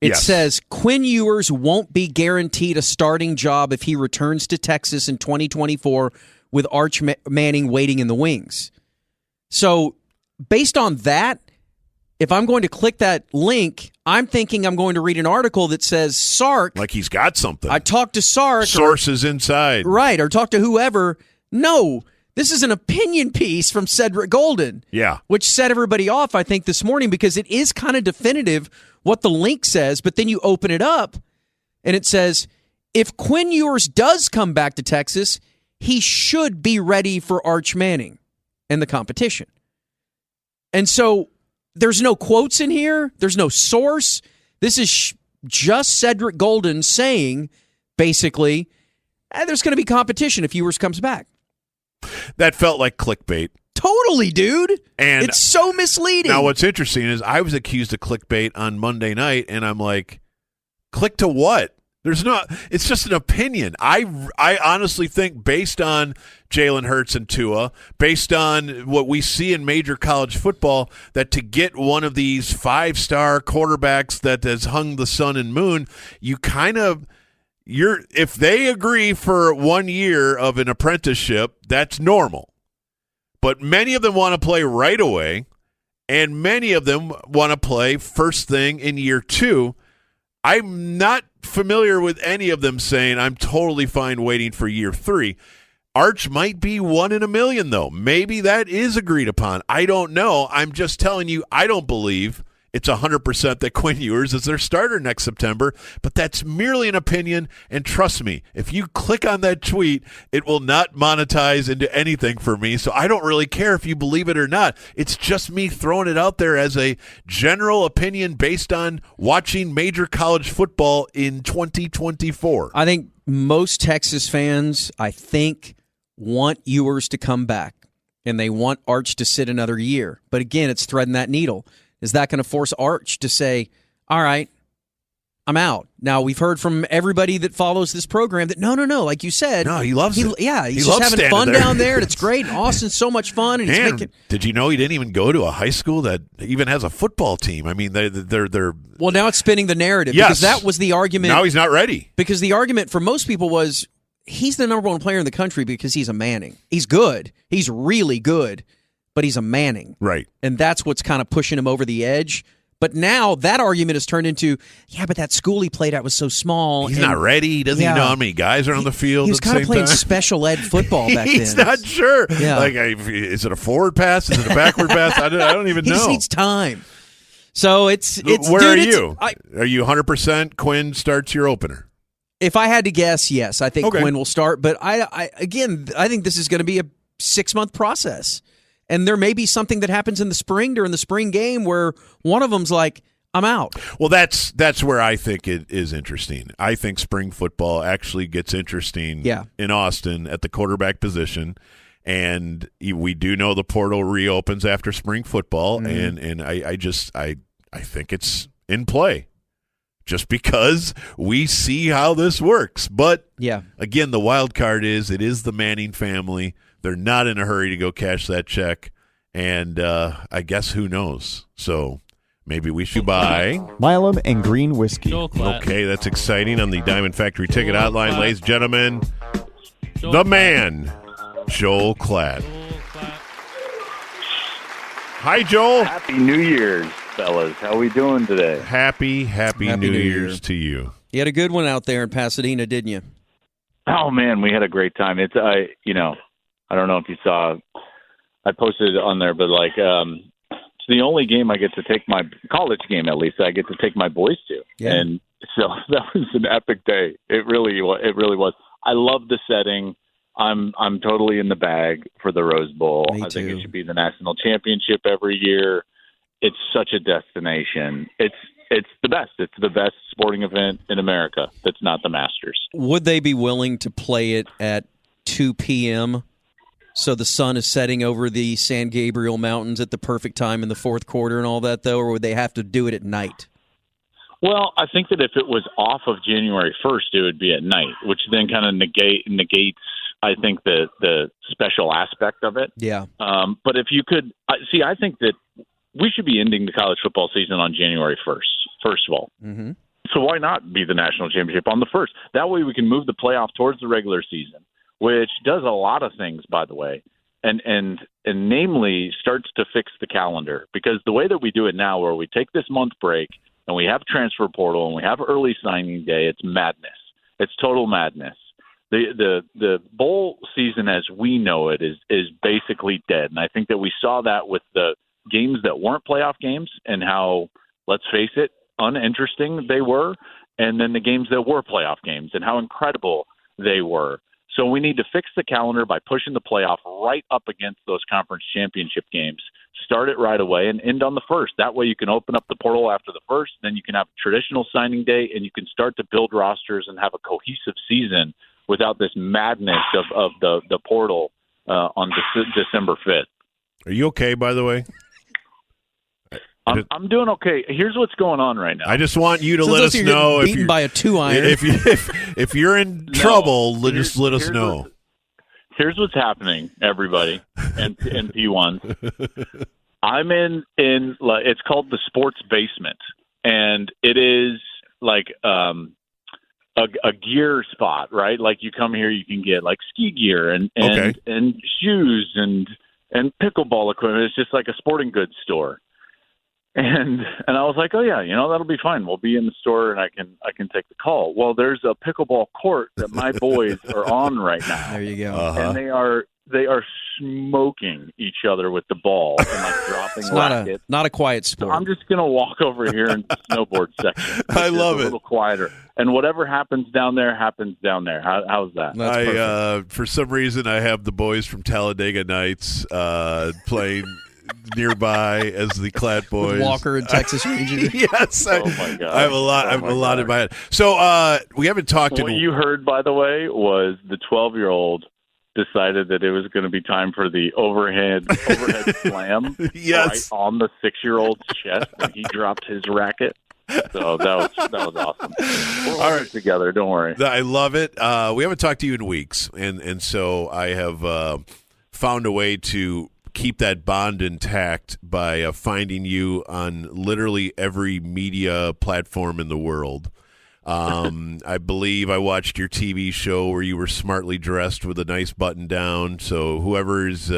It says, Quinn Ewers won't be guaranteed a starting job if he returns to Texas in 2024 with Arch Manning waiting in the wings. So based on that, if I'm going to click that link, I'm thinking I'm going to read an article that says Sark. Like he's got something. I talked to Sark. Sources inside. Right, or talk to whoever. No, this is an opinion piece from Cedric Golden. Yeah. Which set everybody off, I think, this morning because it is kind of definitive what the link says, but then you open it up and it says, if Quinn Ewers does come back to Texas, he should be ready for Arch Manning and the competition. And so there's no quotes in here. There's no source. This is just Cedric Golden saying, basically, there's going to be competition if Ewers comes back. That felt like clickbait. Totally, dude. And it's so misleading. Now, what's interesting is I was accused of clickbait on Monday night, and I'm like, click to what? There's not. It's just an opinion. I honestly think, based on Jalen Hurts and Tua, based on what we see in major college football, that to get one of these 5-star quarterbacks that has hung the sun and moon, you kind of if they agree for 1 year of an apprenticeship, that's normal. But many of them want to play right away, and many of them want to play first thing in year 2. I'm not familiar with any of them saying I'm totally fine waiting for year 3. Arch might be 1 in a million, though. Maybe that is agreed upon. I don't know. I'm just telling you, I don't believe it's 100% that Quinn Ewers is their starter next September, but that's merely an opinion, and trust me, if you click on that tweet, it will not monetize into anything for me, so I don't really care if you believe it or not. It's just me throwing it out there as a general opinion based on watching major college football in 2024. I think most Texas fans, want Ewers to come back, and they want Arch to sit another year. But again, it's threading that needle. Is that going to force Arch to say, all right, I'm out? Now, we've heard from everybody that follows this program that no, like you said. No, he loves it. Yeah, he's he just having fun there. down there, and it's great. Austin's so much fun. And did you know he didn't even go to a high school that even has a football team? I mean, they're well, now it's spinning the narrative. Yes. Because that was the argument. Now he's not ready. Because the argument for most people was he's the number one player in the country because he's a Manning. He's good. He's really good. But he's a Manning. Right. And that's what's kind of pushing him over the edge. But now that argument has turned into, yeah, but that school he played at was so small. He's not ready. He doesn't even know how many guys are on the field. He was kind of playing time. special ed football back then. He's not sure. Yeah. Like, is it a forward pass? Is it a backward pass? I don't even know. He just needs time. So it's Where dude, are you? Are you 100% Quinn starts your opener? If I had to guess, yes, I think Okay. Quinn will start. But I think this is going to be a 6-month process. And there may be something that happens in the spring during the spring game where one of them's like, I'm out. Well, that's where I think it is interesting. I think spring football actually gets interesting in Austin at the quarterback position. And we do know the portal reopens after spring football, and I think it's in play just because we see how this works. But again, the wild card is it is the Manning family. They're not in a hurry to go cash that check, and I guess who knows? So maybe we should buy Milam and Green Whiskey. Okay, that's exciting on the Diamond Factory Ticket Hotline, ladies and gentlemen. The man, Joel Klatt. Hi, Joel. Happy New Year's, fellas. How we doing today? Happy New Year's to you. You had a good one out there in Pasadena, didn't you? Oh man, we had a great time. It's I don't know if you saw, I posted it on there, but it's the only game I get to take my college game, at least I get to take my boys to. Yeah. And so that was an epic day. It really was. I love the setting. I'm totally in the bag for the Rose Bowl. I think it should be the national championship every year. It's such a destination. It's the best. It's the best sporting event in America that's not the Masters. Would they be willing to play it at 2 p.m. so the sun is setting over the San Gabriel Mountains at the perfect time in the fourth quarter and all that, though, or would they have to do it at night? Well, I think that if it was off of January 1st, it would be at night, which then kind of negates, I think, the special aspect of it. Yeah. But if you could see, I think that we should be ending the college football season on January 1st, first of all. Mm-hmm. So why not be the national championship on the 1st? That way we can move the playoff towards the regular season, which does a lot of things, by the way, and namely starts to fix the calendar. Because the way that we do it now, where we take this month break and we have transfer portal and we have early signing day, it's madness. It's total madness. The bowl season as we know it is basically dead. And I think that we saw that with the games that weren't playoff games and how, let's face it, uninteresting they were, and then the games that were playoff games and how incredible they were. So we need to fix the calendar by pushing the playoff right up against those conference championship games. Start it right away and end on the 1st. That way you can open up the portal after the 1st, then you can have a traditional signing day, and you can start to build rosters and have a cohesive season without this madness of the portal on December 5th. Are you okay, by the way? I'm doing okay. Here's what's going on right now. I just want you to let us know if you're by a 2-iron. If you're in trouble. Just let us know. Here's what's happening, everybody, and P1s. I'm in it's called the sports basement, and it is like a gear spot, right? Like you come here, you can get like ski gear and shoes and pickleball equipment. It's just like a sporting goods store. And I was like, oh yeah, that'll be fine. We'll be in the store and I can take the call. Well, there's a pickleball court that my boys are on right now. There you go. And they are smoking each other with the ball and like dropping rackets. Not a quiet sport. So I'm just gonna walk over here in the snowboard section. I love it. A little quieter. And whatever happens down there happens down there. How's that? I for some reason I have the boys from Talladega Nights playing nearby as the Klatt boys. With Walker and Texas Ranger. Yes. Oh my God. I have a lot in my head. So we haven't talked What you heard, by the way, was the 12-year-old decided that it was going to be time for the overhead slam yes. right on the 6-year-old's chest, and he dropped his racket. So that was awesome. We're all right together. Don't worry. I love it. We haven't talked to you in weeks, and so I have found a way to keep that bond intact by finding you on literally every media platform in the world. I believe I watched your TV show where you were smartly dressed with a nice button down. So whoever's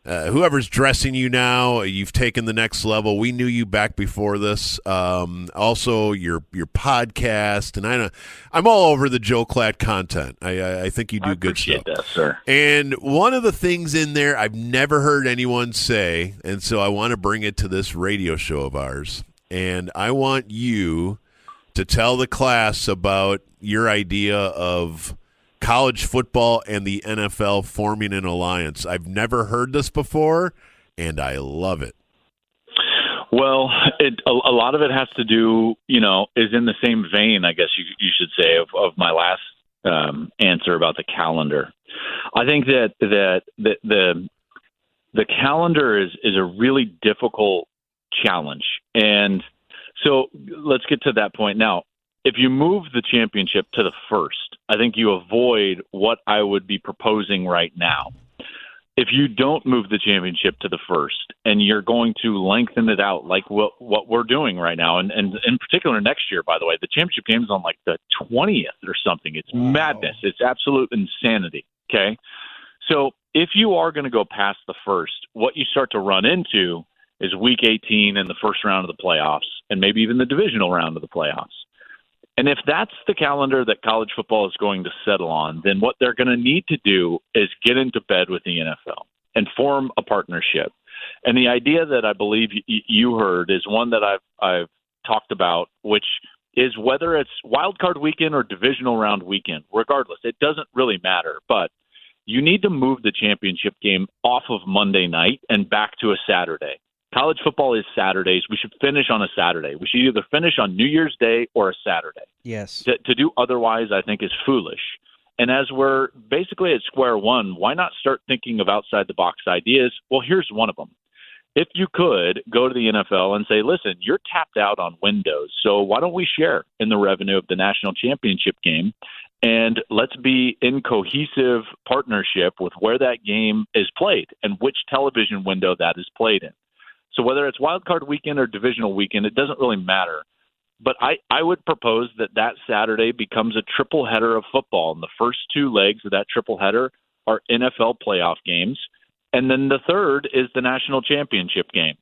whoever's dressing you now, you've taken the next level. We knew you back before this. Also, your podcast, and I'm all over the Joe Klatt content. I think you do good stuff. That, sir. And one of the things in there I've never heard anyone say, and so I want to bring it to this radio show of ours, and I want you to tell the class about your idea of college football and the NFL forming an alliance. I've never heard this before, and I love it. Well, a lot of it has to do, is in the same vein, I guess you should say, of my last answer about the calendar. I think that the calendar is a really difficult challenge, and so let's get to that point now. If you move the championship to the first, I think you avoid what I would be proposing right now. If you don't move the championship to the first and you're going to lengthen it out like what we're doing right now, and in particular next year, by the way, the championship game is on like the 20th or something. It's madness. It's absolute insanity, okay? So if you are going to go past the first, what you start to run into is Week 18 and the first round of the playoffs and maybe even the divisional round of the playoffs. And if that's the calendar that college football is going to settle on, then what they're going to need to do is get into bed with the NFL and form a partnership. And the idea that I believe you heard is one that I've talked about, which is whether it's wild card weekend or divisional round weekend, regardless, it doesn't really matter. But you need to move the championship game off of Monday night and back to a Saturday. College football is Saturdays. We should finish on a Saturday. We should either finish on New Year's Day or a Saturday. Yes. To do otherwise, I think, is foolish. And as we're basically at square one, why not start thinking of outside-the-box ideas? Well, here's one of them. If you could go to the NFL and say, listen, you're tapped out on windows, so why don't we share in the revenue of the national championship game, and let's be in cohesive partnership with where that game is played and which television window that is played in. So whether it's wild card weekend or divisional weekend, it doesn't really matter. But I would propose that Saturday becomes a triple header of football. And the first two legs of that triple header are NFL playoff games. And then the third is the national championship game.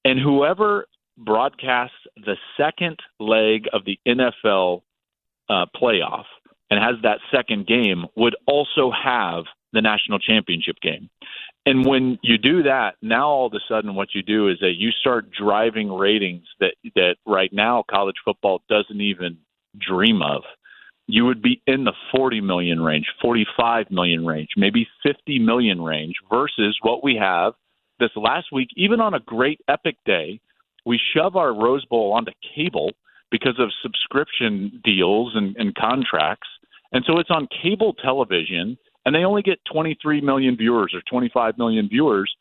And whoever broadcasts the second leg of the NFL playoff and has that second game would also have the national championship game. And when you do that, now all of a sudden what you do is that you start driving ratings that right now college football doesn't even dream of. You would be in the 40 million range, 45 million range, maybe 50 million range versus what we have this last week. Even on a great epic day, we shove our Rose Bowl onto cable because of subscription deals and contracts. And so it's on cable television, and they only get 23 million viewers or 25 million viewers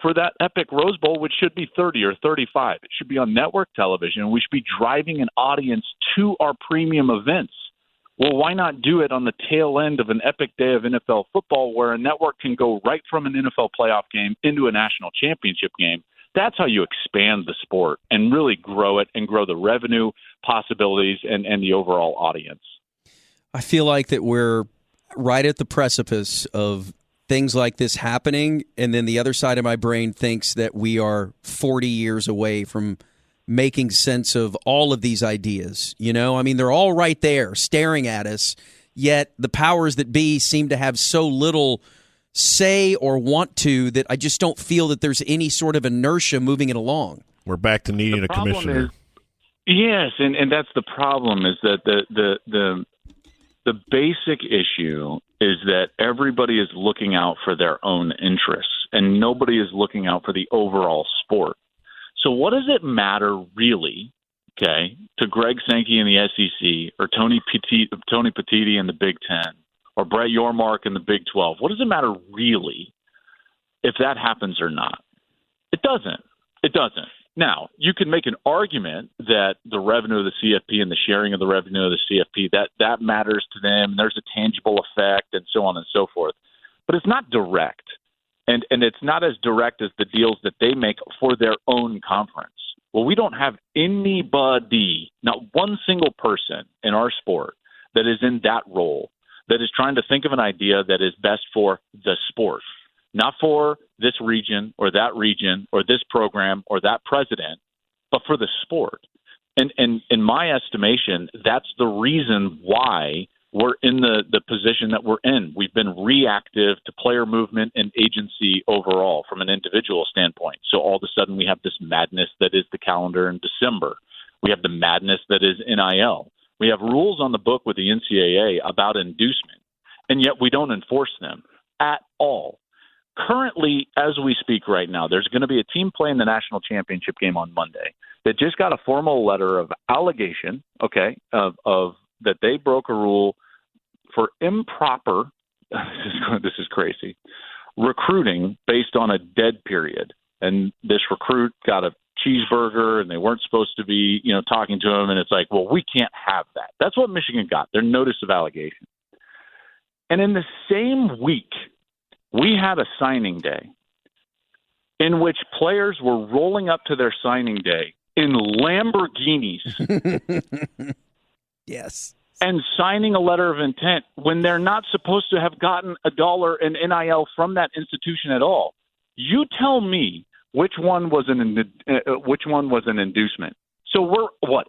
for that epic Rose Bowl, which should be 30 or 35. It should be on network television, and we should be driving an audience to our premium events. Well, why not do it on the tail end of an epic day of NFL football where a network can go right from an NFL playoff game into a national championship game? That's how you expand the sport and really grow it and grow the revenue possibilities and the overall audience. I feel like that we're right at the precipice of things like this happening, and then the other side of my brain thinks that we are 40 years away from making sense of all of these ideas. You know, I mean, they're all right there staring at us, yet the powers that be seem to have so little say or want to that I just don't feel that there's any sort of inertia moving it along. We're back to needing a commissioner. Yes, and that's the problem, is that the basic issue is that everybody is looking out for their own interests, and nobody is looking out for the overall sport. So what does it matter really, okay, to Greg Sankey in the SEC or Tony Petitti in the Big Ten or Brett Yormark in the Big 12? What does it matter really if that happens or not? It doesn't. It doesn't. Now, you can make an argument that the revenue of the CFP and the sharing of the revenue of the CFP, that matters to them. There's a tangible effect and so on and so forth. But it's not direct. And it's not as direct as the deals that they make for their own conference. Well, we don't have anybody, not one single person in our sport that is in that role, that is trying to think of an idea that is best for the sport, not for this region or this program or that president, but for the sport. And in my estimation, that's the reason why we're in the position that we're in. We've been reactive to player movement and agency overall from an individual standpoint. So all of a sudden we have this madness that is the calendar in December. We have the madness that is NIL. We have rules on the book with the NCAA about inducement, and yet we don't enforce them at all. Currently, as we speak right now, there's going to be a team playing the national championship game on Monday that just got a formal letter of allegation, of that they broke a rule for improper, this is crazy, recruiting based on a dead period. And this recruit got a cheeseburger and they weren't supposed to be, talking to him. And it's like, well, we can't have that. That's what Michigan got, their notice of allegation. And in the same week, we had a signing day in which players were rolling up to their signing day in Lamborghinis. Yes. And signing a letter of intent when they're not supposed to have gotten $1 in NIL from that institution at all. You tell me which one was an inducement. So we're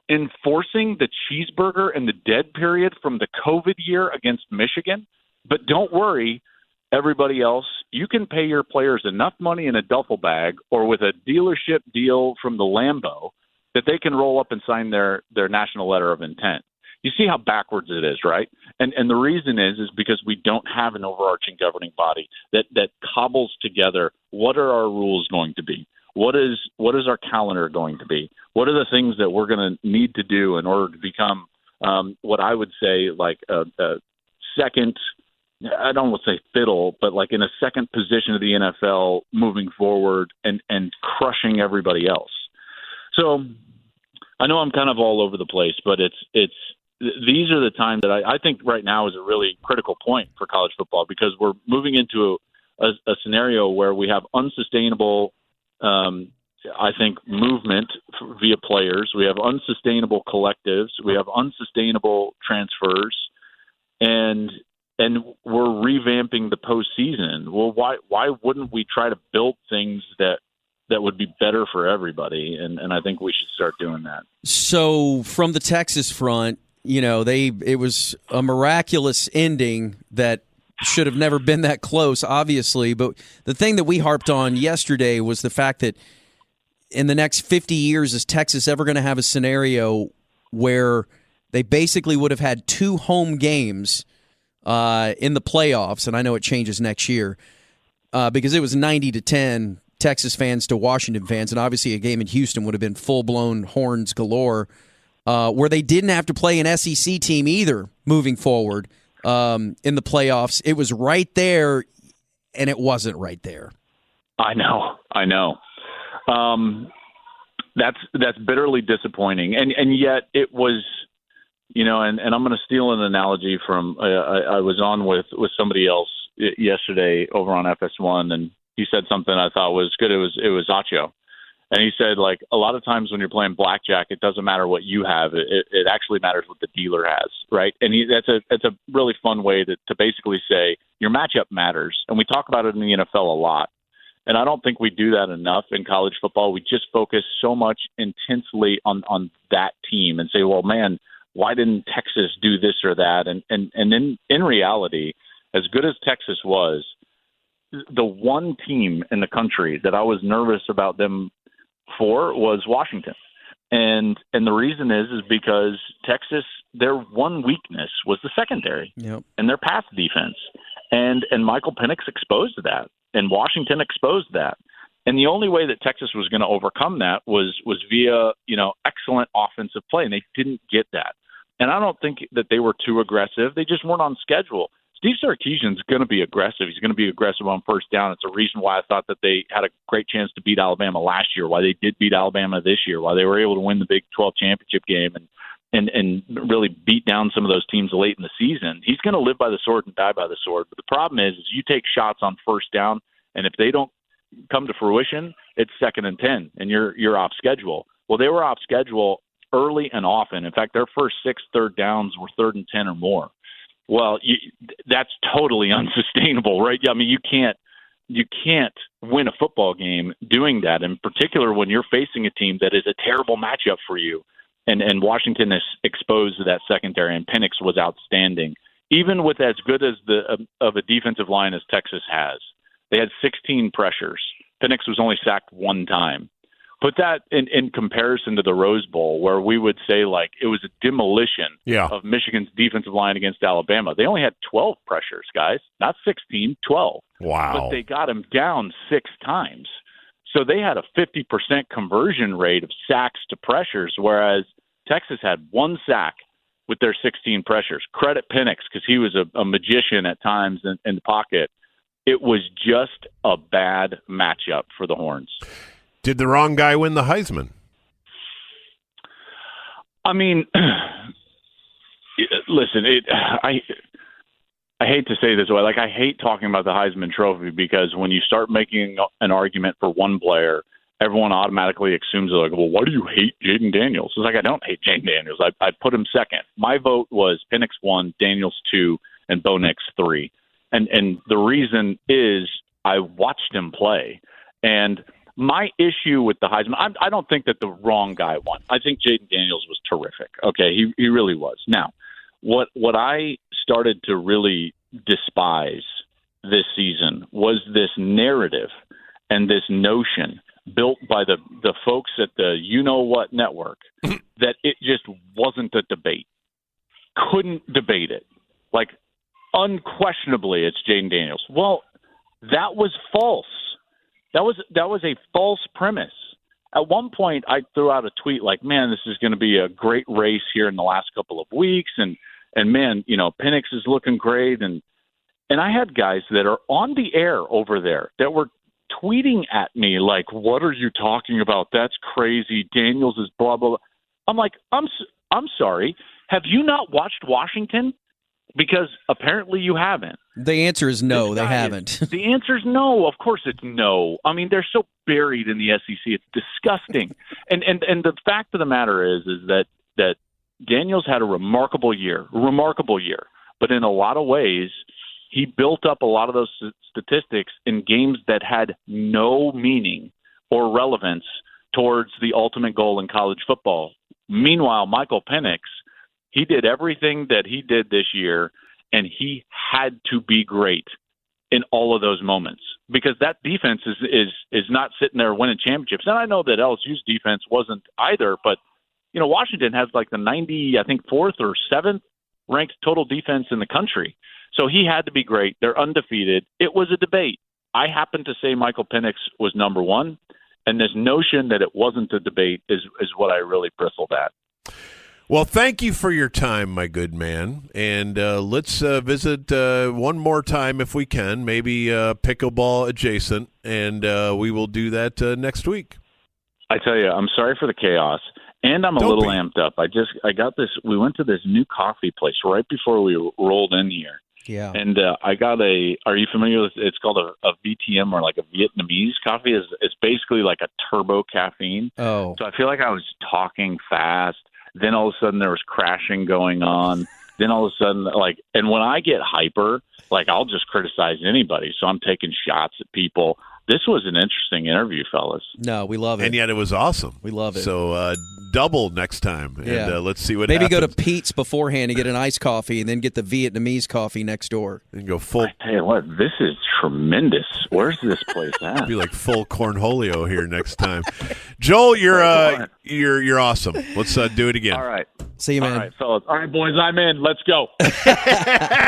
enforcing the cheeseburger and the dead period from the COVID year against Michigan? But don't worry, everybody else, you can pay your players enough money in a duffel bag or with a dealership deal from the Lambo that they can roll up and sign their national letter of intent. You see how backwards it is, right? And the reason is because we don't have an overarching governing body that cobbles together what are our rules going to be? What is our calendar going to be? What are the things that we're going to need to do in order to become what I would say like a second, I don't want to say fiddle, but like in a second position of the NFL moving forward and crushing everybody else. So I know I'm kind of all over the place, but these are the times that I think right now is a really critical point for college football because we're moving into a scenario where we have unsustainable, I think, movement via players. We have unsustainable collectives. We have unsustainable transfers, and we're revamping the postseason. Well, why wouldn't we try to build things that would be better for everybody? And I think we should start doing that. So from the Texas front, it was a miraculous ending that should have never been that close, obviously. But the thing that we harped on yesterday was the fact that in the next 50 years, is Texas ever going to have a scenario where they basically would have had 2 home games in the playoffs? And I know it changes next year because it was 90-10 Texas fans to Washington fans. And obviously a game in Houston would have been full-blown horns galore. Where they didn't have to play an SEC team either moving forward in the playoffs. It was right there, and it wasn't right there. I know. That's bitterly disappointing, and yet it was, and I'm going to steal an analogy from I was on with somebody else yesterday over on FS1, and he said something I thought was good. It was Acho. And he said, like, a lot of times when you're playing blackjack, it doesn't matter what you have. It actually matters what the dealer has, right? And that's a really fun way to basically say your matchup matters. And we talk about it in the NFL a lot. And I don't think we do that enough in college football. We just focus so much intensely on that team and say, well, man, why didn't Texas do this or that? And in reality, as good as Texas was, the one team in the country that I was nervous about them for was Washington. And the reason is because Texas, their one weakness was the secondary and their pass defense. And Michael Penix exposed that, and Washington exposed that. And the only way that Texas was going to overcome that was via, excellent offensive play, and they didn't get that. And I don't think that they were too aggressive. They just weren't on schedule. Steve Sarkisian's going to be aggressive. He's going to be aggressive on first down. It's a reason why I thought that they had a great chance to beat Alabama last year, why they did beat Alabama this year, why they were able to win the Big 12 championship game and really beat down some of those teams late in the season. He's going to live by the sword and die by the sword. But the problem is you take shots on first down, and if they don't come to fruition, it's 2nd and 10, and you're off schedule. Well, they were off schedule early and often. In fact, their first 6 third downs were 3rd and 10 or more. Well, that's totally unsustainable, right? I mean, you can't you can't win a football game doing that, in particular when you're facing a team that is a terrible matchup for you. And Washington is exposed to that secondary, and Penix was outstanding. Even with as good as of a defensive line as Texas has, they had 16 pressures. Penix was only sacked one time. Put that in comparison to the Rose Bowl, where we would say like it was a demolition of Michigan's defensive line against Alabama. They only had 12 pressures, guys, not 16, 12. Wow. But they got him down 6 times. So they had a 50% conversion rate of sacks to pressures, whereas Texas had 1 sack with their 16 pressures. Credit Penix because he was a magician at times in the pocket. It was just a bad matchup for the Horns. Did the wrong guy win the Heisman? I mean, listen, I hate to say this way. Like, I hate talking about the Heisman Trophy because when you start making an argument for one player, everyone automatically assumes, like, well, why do you hate Jaden Daniels? It's like, I don't hate Jaden Daniels. I put him second. My vote was Penix 1, Daniels 2, and Bo Nix 3. And the reason is I watched him play. And my issue with the Heisman, I don't think that the wrong guy won. I think Jaden Daniels was terrific. Okay, he really was. Now, what I started to really despise this season was this narrative and this notion built by the folks at the you-know-what network that it just wasn't a debate. Couldn't debate it. Like, unquestionably, it's Jaden Daniels. Well, that was false. That was a false premise. At one point, I threw out a tweet like, man, this is going to be a great race here in the last couple of weeks. And man, Penix is looking great. And I had guys that are on the air over there that were tweeting at me like, what are you talking about? That's crazy. Daniels is blah, blah, blah. I'm like, I'm sorry. Have you not watched Washington? Because apparently you haven't. The answer is no, they haven't. The answer is no. Of course it's no. I mean, they're so buried in the SEC. It's disgusting. And the fact of the matter is that Daniels had a remarkable year. But in a lot of ways, he built up a lot of those statistics in games that had no meaning or relevance towards the ultimate goal in college football. Meanwhile, Michael Penix, he did everything that he did this year, and he had to be great in all of those moments because that defense is not sitting there winning championships. And I know that LSU's defense wasn't either, but Washington has like the 4th or 7th ranked total defense in the country. So he had to be great. They're undefeated. It was a debate. I happen to say Michael Penix was number 1, and this notion that it wasn't a debate is what I really bristled at. Well, thank you for your time, my good man. And let's visit one more time if we can, maybe pickleball adjacent, and we will do that next week. I tell you, I'm sorry for the chaos, and I'm a little amped up. I got this. We went to this new coffee place right before we rolled in here. Yeah. And I got are you familiar with, it's called a VTM or like a Vietnamese coffee. It's basically like a turbo caffeine. Oh. So I feel like I was talking fast. Then all of a sudden there was crashing going on. Then all of a sudden, and when I get hyper, I'll just criticize anybody. So I'm taking shots at people. This was an interesting interview, fellas. No, we love it. And yet it was awesome. We love it. So double next time. Yeah. And let's see what Maybe happens. go to Pete's beforehand and get an iced coffee and then get the Vietnamese coffee next door. And go full. I tell you what, this is tremendous. Where's this place at? Be like full cornholio here next time. Joel, you're awesome. Let's do it again. All right. See you, man. All right, fellas. All right, boys, I'm in. Let's go.